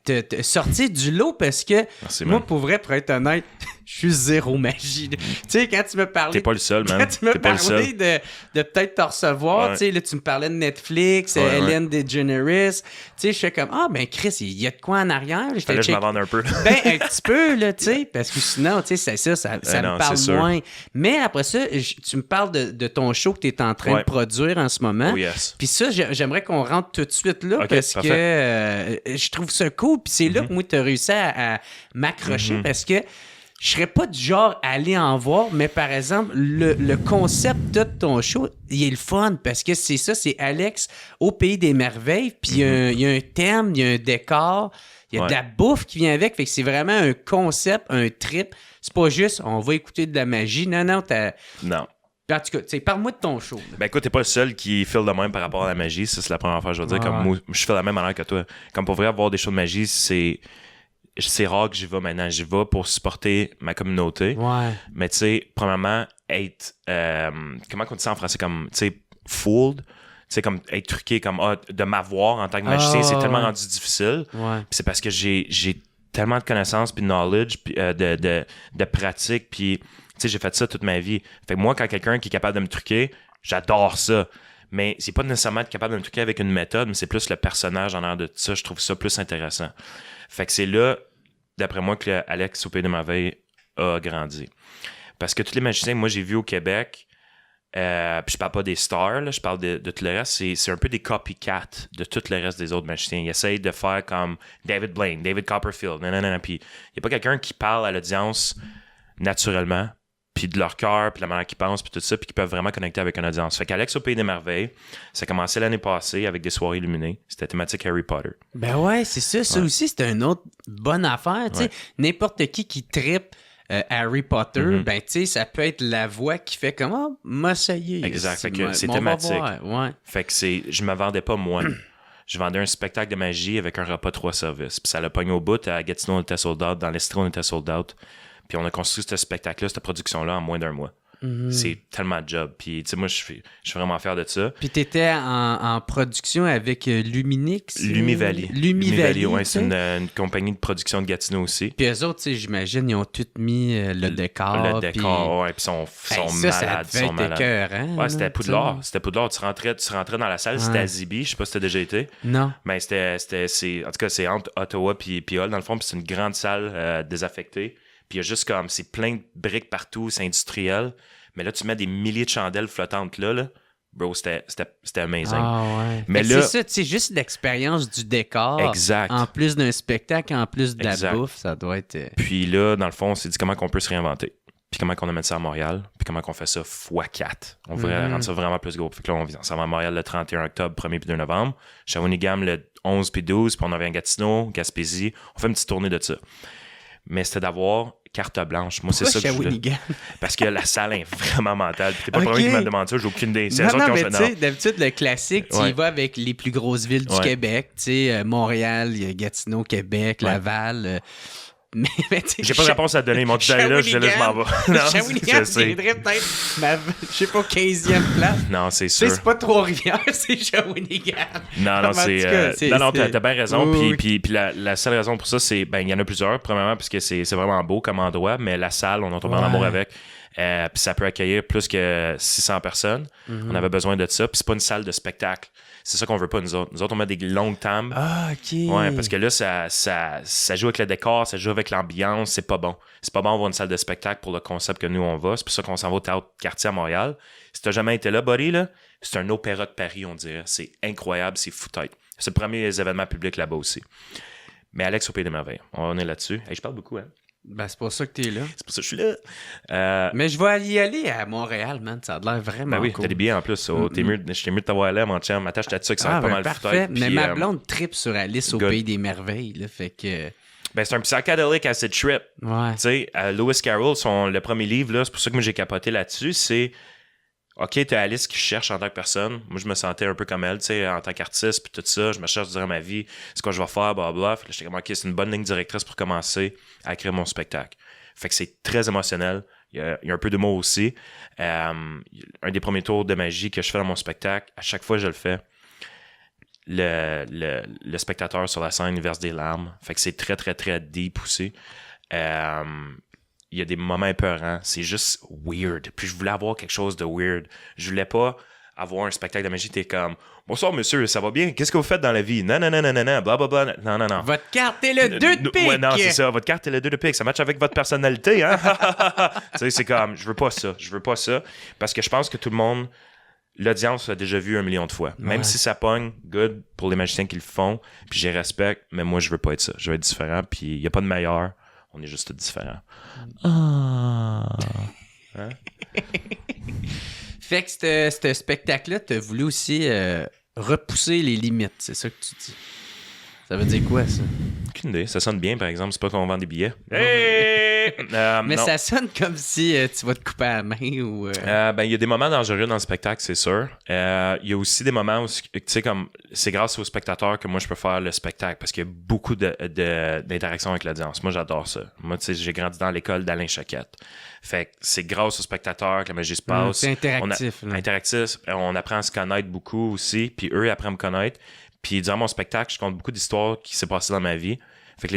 te sortir du lot parce que Merci, moi, man. pour vrai, pour être honnête, je suis zéro magie. Tu sais, quand tu me parlais... T'es pas le seul, man. Quand tu me T'es pas le seul. parlais de peut-être te recevoir, Ouais. tu sais, là, tu me parlais de Netflix, Ouais, Ellen DeGeneres, tu sais, je fais comme, ah, ben Chris, il y a de quoi en arrière. Je Fallait que je m'en vende un peu. Ben, un petit peu, là, tu sais, parce que sinon, tu sais, ça non, me parle c'est sûr. moins. Mais après ça, tu me parles de ton show que tu es en train de Ouais. produire en ce moment. Oh yes. Puis ça, j'aimerais qu'on rentre tout de suite là Ok, parce parfait. que je trouve ça cool. Puis c'est là que moi, tu as réussi à m'accrocher parce que je serais pas du genre à aller en voir, mais par exemple, le concept de ton show, il est le fun parce que c'est ça, c'est Alex au Pays des Merveilles. Puis il y a un thème, il y a un décor, il y a de Ouais. la bouffe qui vient avec. Fait que c'est vraiment un concept, un trip. C'est pas juste, on va écouter de la magie. Non, non, Non. en tout cas, tu sais, parle-moi de ton show. là. Ben écoute, t'es pas le seul qui file de même par rapport à la magie. Ça, c'est la première fois que je veux dire. Ouais, Comme ouais. moi, je fais la même manière que toi. Comme pour vrai, avoir des shows de magie, c'est rare que j'y vais maintenant. J'y vais pour supporter ma communauté. Ouais. Mais tu sais, premièrement, être... comment on dit ça en français? Comme, tu sais, fooled. Tu sais, comme être truqué, comme de m'avoir en tant que magicien, c'est tellement ouais. rendu difficile. Ouais. Puis c'est parce que j'ai tellement de connaissances puis de knowledge puis de pratique puis tu sais j'ai fait ça toute ma vie. Fait que moi quand quelqu'un qui est capable de me truquer, j'adore ça. Mais c'est pas nécessairement être capable de me truquer avec une méthode, mais c'est plus le personnage en l'air de ça, je trouve ça plus intéressant. Fait que c'est là d'après moi que Alex au Pays de Merveille a grandi. Parce que tous les magiciens que moi j'ai vus au Québec, Puis je parle pas des stars, là, je parle de tout le reste. C'est un peu des copycats de tout le reste des autres magiciens. Ils essayent de faire comme David Blaine, David Copperfield. Non. Puis il n'y a pas quelqu'un qui parle à l'audience naturellement, puis de leur cœur, puis la manière qu'ils pensent, puis tout ça, puis qui peuvent vraiment connecter avec une audience. Fait qu'Alex au Pays des Merveilles, ça a commencé l'année passée avec des soirées illuminées. C'était thématique Harry Potter. Ben ouais, c'est ça. Ça aussi, c'est une autre bonne affaire. Tu sais, n'importe qui trippe Harry Potter, ben tu sais, ça peut être la voix qui fait comme moi ça y est. Exact. Fait que c'est thématique. Ouais. Fait que je me vendais pas moi. Je vendais un spectacle de magie avec un repas 3 services. Puis ça l'a pogné au bout. À Gatineau, on était sold out. Dans l'Estrie, on était sold out. Puis on a construit ce spectacle-là, cette production-là, en moins d'1 mois. C'est tellement de job. Puis, tu sais, moi, je suis vraiment fier de ça. Puis t'étais en production avec Luminix? Lumivalley. Lumivalley, ouais, c'est une compagnie de production de Gatineau aussi. Puis eux autres, tu sais, j'imagine, ils ont tous mis le décor. Le décor, ouais, puis ils sont malades. Ça devait être écœurant, ouais, c'était Poudlard. C'était Poudlard. Tu rentrais dans la salle, c'était à Zibi. Je sais pas si t'as déjà été. Non. Mais en tout cas, c'est entre Ottawa puis Hull, dans le fond. Puis c'est une grande salle désaffectée. Puis il y a juste comme, c'est plein de briques partout, c'est industriel. Mais là, tu mets des milliers de chandelles flottantes là. Bro, c'était amazing. Ah ouais. Mais là, c'est ça, tu sais, juste l'expérience du décor. Exact. En plus d'un spectacle, en plus de la bouffe, ça doit être... Puis là, dans le fond, on s'est dit comment qu'on peut se réinventer. Puis comment qu'on amène ça à Montréal. Puis comment qu'on fait ça x4. On voudrait rendre ça vraiment plus gros. Puis là, on s'en va à Montréal le 31 octobre, 1er puis 2 novembre. Shawinigan le 11 puis 12. Puis on en vient à Gatineau, Gaspésie. On fait une petite tournée de ça. Mais c'était d'avoir carte blanche. Moi, c'est ça que je voulais. Parce que la salle est vraiment mentale. Puis t'es pas le premier qui me demande ça, j'ai aucune idée. C'est non, mais tu sais, d'habitude, le classique, tu y vas avec les plus grosses villes du Québec. Tu sais, Montréal, Gatineau, Québec, Laval... Mais j'ai pas de réponse à te donner. Ils m'ont dit d'aller là, je m'en vais. Shawinigan, c'est peut-être je sais pas, 15e place. Non, c'est sûr. C'est pas Trois-Rivières, c'est Shawinigan. Non, t'as bien raison. Puis la seule raison pour ça, c'est, il y en a plusieurs. Premièrement, parce que c'est vraiment beau comme endroit, mais la salle, on en tombe en amour avec. Puis ça peut accueillir plus que 600 personnes. On avait besoin de ça. Puis c'est pas une salle de spectacle. C'est ça qu'on veut pas, nous autres. Nous autres, on met des longues tables. Ah, OK. Ouais, parce que là, ça joue avec le décor, ça joue avec l'ambiance. C'est pas bon. C'est pas bon d'avoir une salle de spectacle pour le concept que nous, on va. C'est pour ça qu'on s'en va au Théâtre Quartier à Montréal. Si t'as jamais été là, buddy, là, c'est un opéra de Paris, on dirait. C'est incroyable, c'est fou-tête. C'est le premier événement public là-bas aussi. Mais Alex au Pays des Merveilles, on est là-dessus. Hey, je parle beaucoup, hein. Ben, c'est pour ça que t'es là. C'est pour ça que je suis là. Mais je vais y aller à Montréal, man. Ça a l'air vraiment cool. T'as des billets en plus. T'es mieux de t'avoir là, mon chum. M'attache à ça que ça va être pas mal parfait. foutu. Mais ma blonde tripe sur Alice au Pays des Merveilles. Là, fait que... Ben, c'est un psychedelic acid trip. Ouais. Tu sais, Lewis Carroll, le premier livre, là, c'est pour ça que moi j'ai capoté là-dessus, c'est... OK, t'as Alice qui cherche en tant que personne. Moi, je me sentais un peu comme elle, tu sais, en tant qu'artiste, puis tout ça. Je me cherche durant ma vie. C'est quoi je vais faire, blablabla. Fait que j'étais comme, OK, c'est une bonne ligne directrice pour commencer à écrire mon spectacle. Fait que c'est très émotionnel. Il y a un peu d'humour aussi. Un des premiers tours de magie que je fais dans mon spectacle, à chaque fois que je le fais, le spectateur sur la scène verse des larmes. Fait que c'est très, très, très deep aussi. Il y a des moments épeurants. C'est juste weird. Puis je voulais avoir quelque chose de weird. Je voulais pas avoir un spectacle de magie. T'es comme, bonsoir monsieur, ça va bien? Qu'est-ce que vous faites dans la vie? Non, blablabla. Non. Votre carte est le 2 de pique. Ouais, non, c'est ça. Votre carte est le 2 de pique. Ça matche avec votre personnalité, hein? Tu sais, c'est comme, je veux pas ça. Parce que je pense que tout le monde, l'audience l'a déjà vu 1 million de fois. Même si ça pogne, good pour les magiciens qui le font. Puis je les respecte, mais moi, je veux pas être ça. Je veux être différent. Puis il y a pas de meilleur. On est juste différents. Hein? Fait que ce spectacle-là, t'as voulu aussi repousser les limites. C'est ça que tu dis. Ça veut dire quoi, ça? Aucune idée. Ça sonne bien, par exemple. C'est pas qu'on vend des billets. Hey! Mais non. ça sonne comme si tu vas te couper à la main ou... il y a des moments dangereux dans le spectacle, c'est sûr. Il y a aussi des moments où, tu sais, comme c'est grâce aux spectateurs que moi, je peux faire le spectacle parce qu'il y a beaucoup d'interactions avec l'audience. Moi, j'adore ça. Moi, tu sais, j'ai grandi dans l'école d'Alain Choquette. Fait que c'est grâce aux spectateurs que la magie se passe. C'est interactif. Interactif. On apprend à se connaître beaucoup aussi. Puis eux, ils apprennent à me connaître. Puis durant mon spectacle, je compte beaucoup d'histoires qui s'est passées dans ma vie. Fait que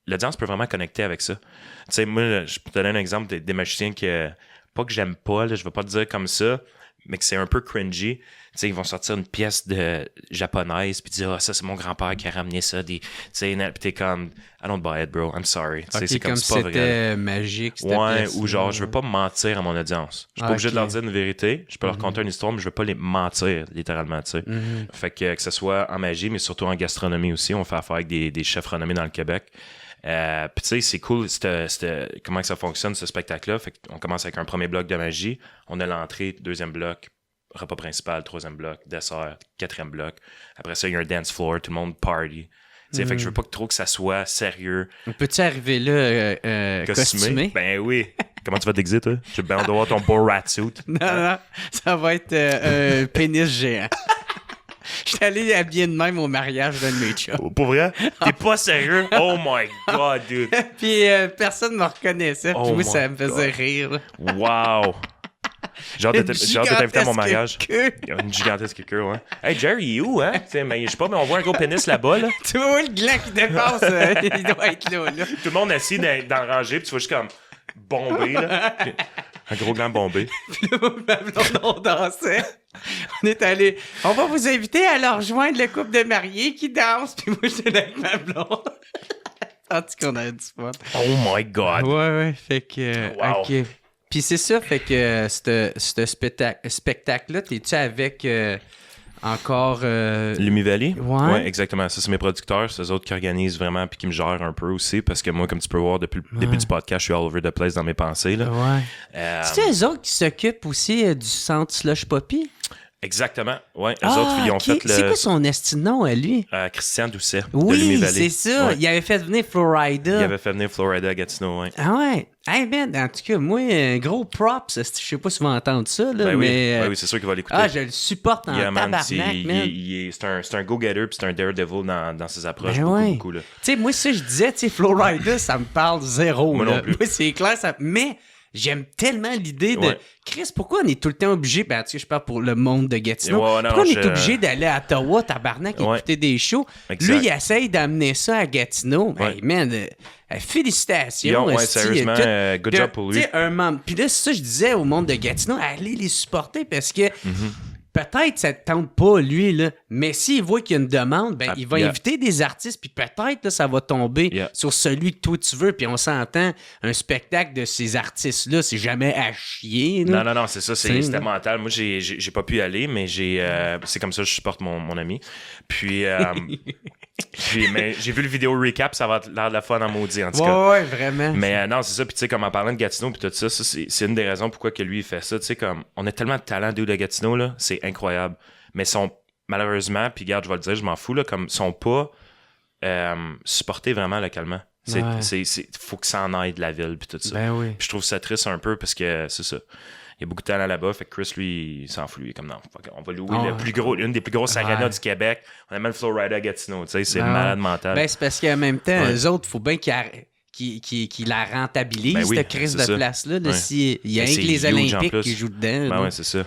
l'audience peut vraiment connecter avec ça. Tu sais, moi, je peux te donner un exemple des magiciens que, pas que j'aime pas, là, je vais pas te dire comme ça, mais que c'est un peu cringy. Tu sais, ils vont sortir une pièce de japonaise puis dire, ça, c'est mon grand-père qui a ramené ça. Tu sais, puis t'es comme, I don't buy it, bro. I'm sorry. Okay, c'est comme c'est pas c'était magique, cette pièce. Ou genre, je veux pas mentir à mon audience. Je suis pas obligé de leur dire une vérité. Je peux leur conter une histoire, mais je veux pas les mentir, littéralement, tu sais. Fait que ce soit en magie, mais surtout en gastronomie aussi. On fait affaire avec des chefs renommés dans le Québec. Puis tu sais, c'est cool comment que ça fonctionne, ce spectacle-là. Fait qu'on commence avec un premier bloc de magie. On a l'entrée, deuxième bloc, repas principal, troisième bloc, dessert, quatrième bloc. Après ça, il y a un dance floor, tout le monde party. Fait que je veux pas trop que ça soit sérieux. Peux-tu arriver là costumé? Ben oui. Comment tu vas t'exiter, toi? J'ai bien hâte de voir ton beau rat suit. Non, ça va être un pénis géant. Je suis allé habillé de même au mariage d'un de mes chums. Pour vrai? T'es pas sérieux? Oh my God, dude. Puis personne me reconnaissait. Puis moi, ça me faisait rire. Wow. J'ai hâte de t'inviter à mon mariage. Queue. Il y a une gigantesque queue, hein. Hey, Jerry, il est où, hein? Mais je sais pas, mais on voit un gros pénis là-bas, là. Tu vois le gland qui dépasse, il doit être là. Tout le monde assis dans le rangée, puis tu vois juste comme bombé, là. Un gros gland bombé. Puis là, ma blonde, on dansait. On est allé. On va vous inviter à leur rejoindre le couple de mariés qui danse. Puis moi, j'étais là avec ma blonde. En tout cas, on a du fun. Oh my God. Ouais. Fait que. Wow. OK. Puis c'est ça, fait que ce spectacle-là, t'es-tu avec encore. Lumi Valley? Ouais. Exactement. Ça, c'est mes producteurs. C'est eux autres qui organisent vraiment puis qui me gèrent un peu aussi. Parce que moi, comme tu peux voir, depuis le début du podcast, je suis all over the place dans mes pensées. Là. Ouais. C'est eux autres qui s'occupent aussi du centre Slush Poppy? Exactement. Ouais. Eux autres, ils ont fait le. C'est quoi son esti de nom à lui? Christian Doucet. Oui, de Lumi Valley. c'est ça. Ouais. Il avait fait venir Florida. Il avait fait venir Florida à Gatineau, ouais. Ah ouais. Hey man, en tout cas, moi, un gros props. Je sais pas si vous entendre ça, là, Ben oui. mais... Ben oui, c'est sûr qu'il va l'écouter. Ah, je le supporte en tabarnak, man. C'est un go-getter puis c'est un daredevil dans ses approches. Ben beaucoup, là. Tu sais, moi, ça, je disais, tu sais, Florida, ça me parle zéro. Moi là. non plus. Moi, c'est clair, ça... Mais... J'aime tellement l'idée de... Ouais. Chris, pourquoi on est tout le temps obligé... Ben, tu sais, je parle pour le monde de Gatineau. Ouais, non, pourquoi on est obligé d'aller à Ottawa, tabarnak, écouter des shows? Exact. Lui, il essaye d'amener ça à Gatineau. Ouais. Hey, man, félicitations. Ouais, sérieusement, good job pour lui. Tu sais, un membre... Puis là, c'est ça, je disais au monde de Gatineau, allez les supporter parce que... Peut-être ça ne tente pas, lui, là, mais s'il voit qu'il y a une demande, ben, il va inviter des artistes, puis peut-être là, ça va tomber sur celui que toi tu veux, puis on s'entend, un spectacle de ces artistes-là, c'est jamais à chier. Là. Non, c'est ça, c'était mental. Moi, j'ai pas pu y aller, mais c'est comme ça que je supporte mon ami. Puis, mais j'ai vu le vidéo recap, ça va avoir l'air de la fun en maudit, en tout cas. Ouais, vraiment. Mais non, c'est ça, puis tu sais, comme en parlant de Gatineau, puis tout ça, c'est une des raisons pourquoi que lui, il fait ça. Tu sais, comme, on a tellement de talent de Gatineau, là, c'est incroyable. Mais malheureusement, puis regarde, je vais le dire, je m'en fous, là, comme, sont pas supportés vraiment localement. Faut que ça en aille de la ville, puis tout ça. Ben oui. Puis je trouve ça triste un peu parce que c'est ça. Il y a beaucoup de talent là-bas. Fait que Chris, lui, il s'en fout. Il est comme non, on va louer une des plus grosses arenas du Québec. On a même Florida à Gatineau. Tu sais, c'est malade mental. Ben, c'est parce qu'en même temps, eux autres, il faut bien qu'ils la rentabilisent, cette crise de place-là. Là, il y a rien que les Olympiques qui jouent dedans. Ben ouais, c'est ça.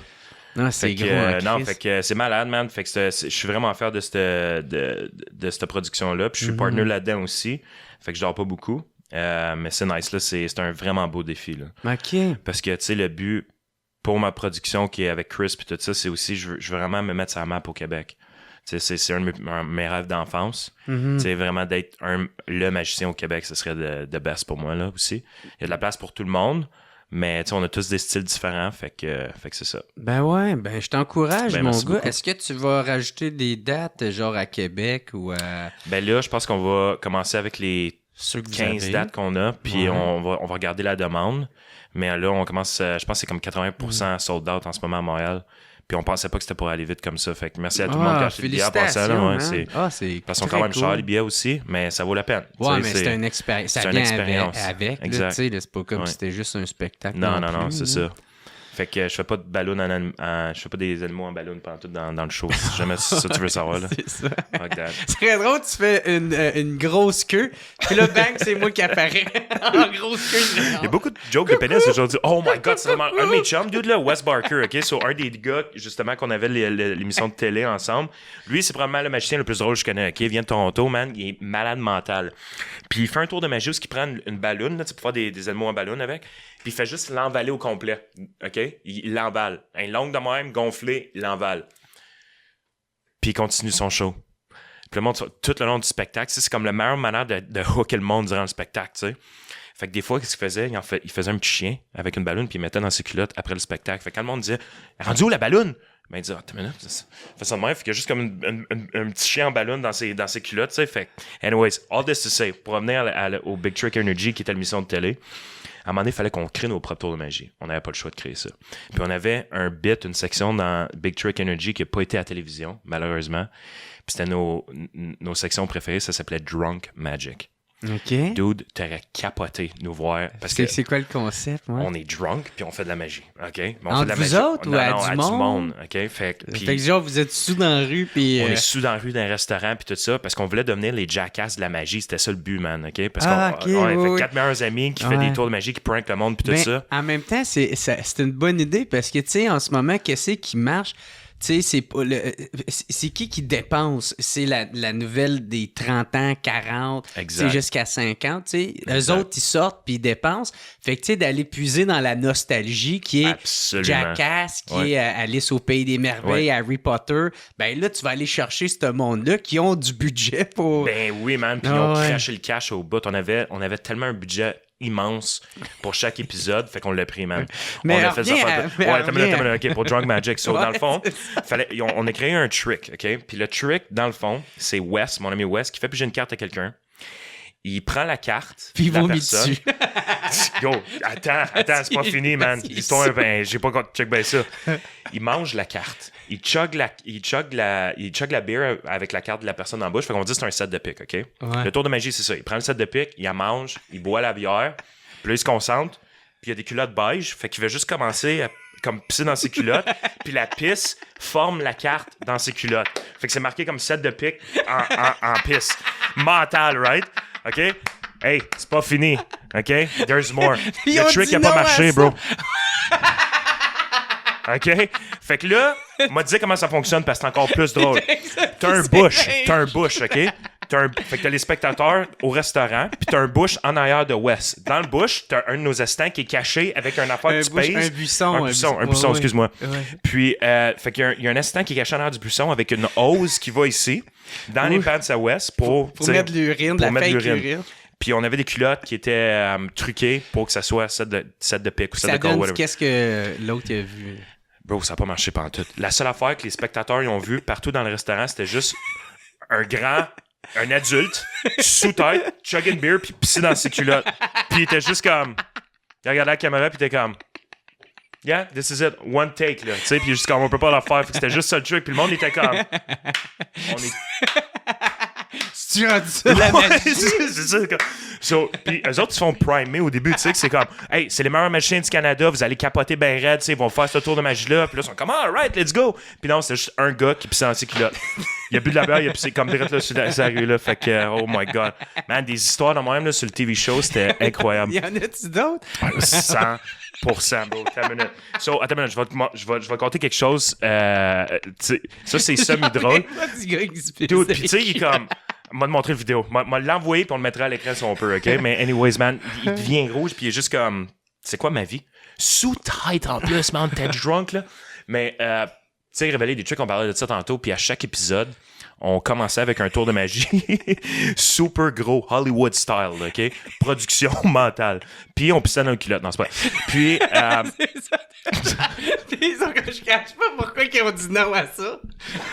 Non, c'est gros. Fait que c'est malade, man. Fait que je suis vraiment fier de cette production-là. Puis je suis partner là-dedans aussi. Fait que je dors pas beaucoup. Mais c'est nice, là. C'est un vraiment beau défi, là. OK. Parce que, tu sais, le but pour ma production qui est avec Chris puis tout ça, c'est aussi, je veux vraiment me mettre sur la map au Québec. Tu sais, c'est un de mes rêves d'enfance. Tu sais, vraiment d'être le magicien au Québec, ce serait de best pour moi, là, aussi. Il y a de la place pour tout le monde. Mais tu sais, on a tous des styles différents, fait que c'est ça. Ben ouais, ben je t'encourage, mon gars. Beaucoup. Est-ce que tu vas rajouter des dates, genre à Québec ou à... Ben là, je pense qu'on va commencer avec les 15 dates qu'on a, puis on va regarder la demande. Mais là, on commence, je pense que c'est comme 80% sold out en ce moment à Montréal. Puis on pensait pas que c'était pour aller vite comme ça. Fait que merci à tout le monde qui a acheté des billets à passer là. C'est parce qu'ils sont quand même chers, les billets aussi, mais ça vaut la peine. Ouais, mais c'est une expérience. Ça vient avec. Exact. C'est pas comme si c'était juste un spectacle. Non, c'est ça. Fait que je fais pas de ballon je fais pas des animaux en ballon pendant tout dans le show. Si jamais c'est ça que tu veux savoir, là. C'est ça. C'est très drôle, tu fais une grosse queue, puis là, bang, c'est moi qui apparais en grosse queue. Il y a beaucoup de jokes de pénis aujourd'hui. Oh my God, c'est vraiment un de mes chums, dude, là, Wes Barker, OK? So, un des gars, justement, qu'on avait l'émission de télé ensemble. Lui, c'est probablement le magicien le plus drôle que je connais, OK? Il vient de Toronto, man. Il est malade mental. Puis il fait un tour de magie où il prend une ballon, là, pour faire des animaux en ballon avec. Puis il fait juste l'emballer au complet, OK? Il l'emballe. Un longue de même, gonflé, il l'emballe. Puis il continue son show. Puis le monde, tout le long du spectacle, c'est comme la meilleure manière de hooker le monde durant le spectacle, tu sais. Fait que des fois, qu'est-ce qu'il faisait? Il faisait un petit chien avec une balloune, puis il mettait dans ses culottes après le spectacle. Fait que quand le monde disait « Rendu où la balloune? » Ben, il disait « Attends une minute, fait ça de même. » Fait qu'il y a juste comme un petit chien en balloune dans ses culottes, tu sais. Fait que, anyways, all this to say, pour revenir au Big Trick Energy, qui était l'émission de télé, à un moment donné, il fallait qu'on crée nos propres tours de magie. On n'avait pas le choix de créer ça. Puis on avait un bit, une section dans Big Trick Energy qui n'a pas été à la télévision, malheureusement. Puis c'était nos sections préférées, ça s'appelait Drunk Magic. OK. Dude, t'aurais capoté nous voir. Parce que c'est quoi le concept? Ouais? on est drunk, puis on fait de la magie. OK? Mais on Entre fait de la vous magie. autres ou à du monde? OK? Fait que genre, vous êtes sous dans la rue, puis... on est sous dans la rue d'un restaurant, puis tout ça, parce qu'on voulait devenir les jackass de la magie. C'était ça le but, man. OK? Parce qu'on fait 4 meilleurs amis qui fait des tours de magie, qui prank le monde, puis tout ça. En même temps, c'est une bonne idée, parce que, tu sais, en ce moment, qu'est-ce qui marche? Tu sais, c'est qui dépense? C'est la nouvelle des 30 ans, 40, jusqu'à 50, tu sais. Eux autres, ils sortent puis ils dépensent. Fait que, tu sais, d'aller puiser dans la nostalgie qui est Jackass, qui est Alice au Pays des Merveilles, Harry Potter, ben là, tu vas aller chercher ce monde-là qui ont du budget pour... Ben oui, man. Puis ils ont craché le cash au bout. On avait tellement un budget immense pour chaque épisode, fait qu'on l'a pris, man. Mais on a fait ça. OK, pour Drunk Magic. So, dans le fond, on a créé un trick, OK? Puis le trick, dans le fond, c'est Wes, mon ami Wes, qui fait piger une carte à quelqu'un. Il prend la carte puis de la personne. Yo, attends, c'est pas fini, man. L'histoire, j'ai pas check bien ça. Il mange la carte. Il chug la bière avec la carte de la personne dans la bouche. Fait qu'on dit que c'est un set de pique, OK? Ouais. Le tour de magie, c'est ça. Il prend le set de pique, il la mange, il boit la bière, puis là, il se concentre, puis il y a des culottes beige. Fait qu'il va juste commencer à comme pisser dans ses culottes, puis la pisse forme la carte dans ses culottes. Fait que c'est marqué comme set de pique en pisse. Mental, right? OK? Hey, c'est pas fini. OK? There's more. Le trick n'a pas marché, bro. OK? Fait que là, m'a dit comment ça fonctionne parce que c'est encore plus drôle. T'as un bush, OK? Fait que t'as les spectateurs au restaurant, puis t'as un bush en arrière de Wes. Dans le bush, t'as un de nos assistants qui est caché avec un affaire que tu pèses. Un buisson, excuse-moi. Ouais. Puis, fait qu'il y a un assistant qui est caché en arrière du buisson avec une hose qui va ici, dans les pants à Wes, pour mettre de l'urine, de la fake urine. Puis on avait des culottes qui étaient truquées pour que ça soit set de pique ou set de call, whatever. Qu'est-ce que l'autre a vu? Bro, ça n'a pas marché pantoute. La seule affaire que les spectateurs ils ont vu partout dans le restaurant, c'était juste un adulte, sous tête, chug une beer, puis pisser dans ses culottes. Puis il était juste comme... Il regardait la caméra, puis il était comme... Yeah, this is it, one take, là. Tu sais, puis juste comme, on peut pas la faire. Fait que c'était juste ça le truc. Puis le monde était comme... Si tu rendu ça la magie. C'est ça. Puis eux autres, ils se font primer au début, tu sais, que c'est comme, hey, c'est les meilleurs magiciens du Canada, vous allez capoter ben raide, tu sais, ils vont faire ce tour de magie-là. Puis là, ils sont comme, alright, let's go. Puis non, c'était juste un gars qui pissait dans ses culottes. Il a bu de la bière, il a pissé comme direct là sur la rue, là. Fait que, oh my god. Man, des histoires de même, là, sur le TV show, c'était incroyable. Il y en a-tu d'autres? 100%, bro. Attends une minute, je vais compter quelque chose. Ça, c'est semi-drôle. Dude, puis tu sais, il est comme... M'a montré la vidéo. M'a l'envoyé puis on le mettra à l'écran si on peut, OK? Mais anyways, man, il devient rouge puis il est juste comme... C'est quoi ma vie? Sous tête en plus, man. T'es drunk, là. Mais, tu sais, révéler des trucs, on parlait de ça tantôt. Puis à chaque épisode, on commençait avec un tour de magie super gros, Hollywood style, OK? Production mentale. Puis on pissait dans le culotte. Non, c'est pas... Puis... Je cache pas pourquoi ils ont dit non à ça.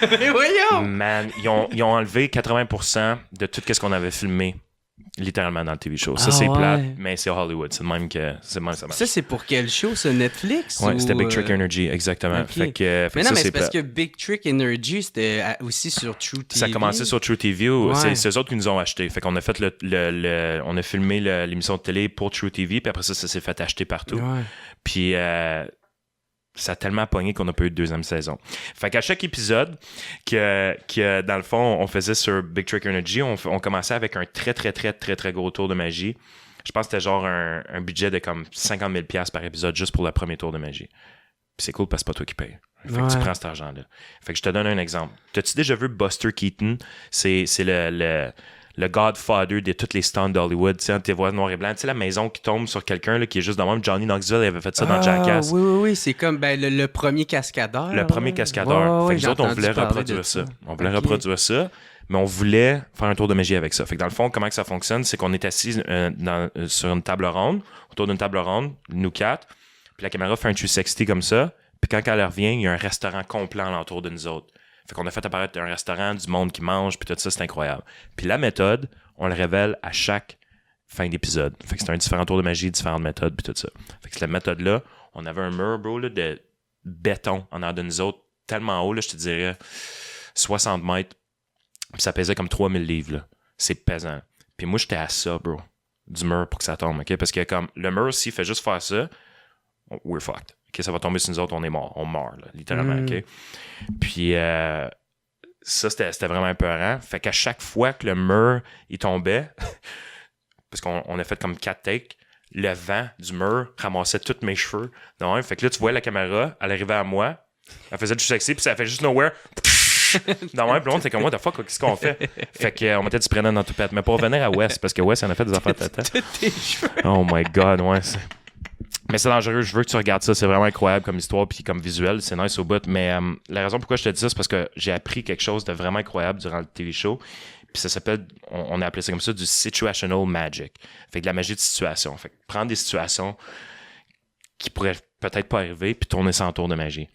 Mais voyons! Man, ils ont enlevé 80% de tout ce qu'on avait filmé littéralement dans le TV show. Ça, c'est plate, mais c'est Hollywood. C'est même que ça marche. Ça, c'est pour quel show, ça? Netflix? Ouais, c'était Big Trick Energy, exactement. Okay. Mais non, mais c'est parce que Big Trick Energy, c'était aussi sur True TV. Ça a commencé sur True TV. C'est eux autres qui nous ont acheté. Fait qu'on a fait on a filmé l'émission de télé pour True TV, puis après ça s'est fait acheter partout. Ouais. Puis... ça a tellement pogné qu'on n'a pas eu de deuxième saison. Fait qu'à chaque épisode que dans le fond, on faisait sur Big Trick Energy, on commençait avec un très, très, très, très, très gros tour de magie. Je pense que c'était genre un budget de comme 50 000 $ par épisode juste pour le premier tour de magie. Puis c'est cool parce que c'est pas toi qui payes. Fait que tu prends cet argent-là. Fait que je te donne un exemple. T'as-tu déjà vu Buster Keaton? C'est le Godfather de toutes les stunts d'Hollywood, tu sais, tes voix noir et blanc, tu sais, la maison qui tombe sur quelqu'un là, qui est juste de même. Johnny Knoxville avait fait ça dans Jackass. Oui, c'est comme le premier cascadeur. Le premier cascadeur. Fait que nous autres, on voulait reproduire ça. On voulait reproduire ça, mais on voulait faire un tour de magie avec ça. Fait que dans le fond, comment que ça fonctionne, c'est qu'on est assis sur une table ronde, autour d'une table ronde, nous 4, puis la caméra fait un 360 comme ça, puis quand elle revient, il y a un restaurant complet alentour de nous autres. Fait qu'on a fait apparaître un restaurant, du monde qui mange, puis tout ça, c'est incroyable. Puis la méthode, on le révèle à chaque fin d'épisode. Fait que c'est un différent tour de magie, différentes méthodes, puis tout ça. Fait que cette méthode-là, on avait un mur, bro, là, de béton en arrière de nous autres, tellement haut, là, je te dirais 60 mètres, puis ça pesait comme 3000 livres, là. C'est pesant. Puis moi, j'étais à ça, bro, du mur pour que ça tombe, OK? Parce que comme le mur, s'il fait juste faire ça, we're fucked. OK, ça va tomber sur nous autres, on est mort. On meurt, là, littéralement, OK? Puis ça, c'était vraiment épeurant. Fait qu'à chaque fois que le mur, il tombait, parce qu'on a fait comme 4 takes, le vent du mur ramassait tous mes cheveux. Donc, fait que là, tu vois la caméra, elle arrivait à moi, elle faisait du sexy, puis ça fait juste nowhere. Non, puis l'autre, c'est comme, what the fuck, qu'est-ce qu'on fait? Fait qu'on mettait du prenant dans tout pète. Mais pour revenir à Wes, parce que Wes, il en a fait des affaires tata. Oh my god, ouais. Mais c'est dangereux, je veux que tu regardes ça, c'est vraiment incroyable comme histoire puis comme visuel, c'est nice au bout. Mais la raison pourquoi je te dis ça, c'est parce que j'ai appris quelque chose de vraiment incroyable durant le TV show. Puis ça s'appelle, on a appelé ça comme ça, du situational magic. Fait que de la magie de situation. Fait que prendre des situations qui pourraient peut-être pas arriver puis tourner ça en tour de magie.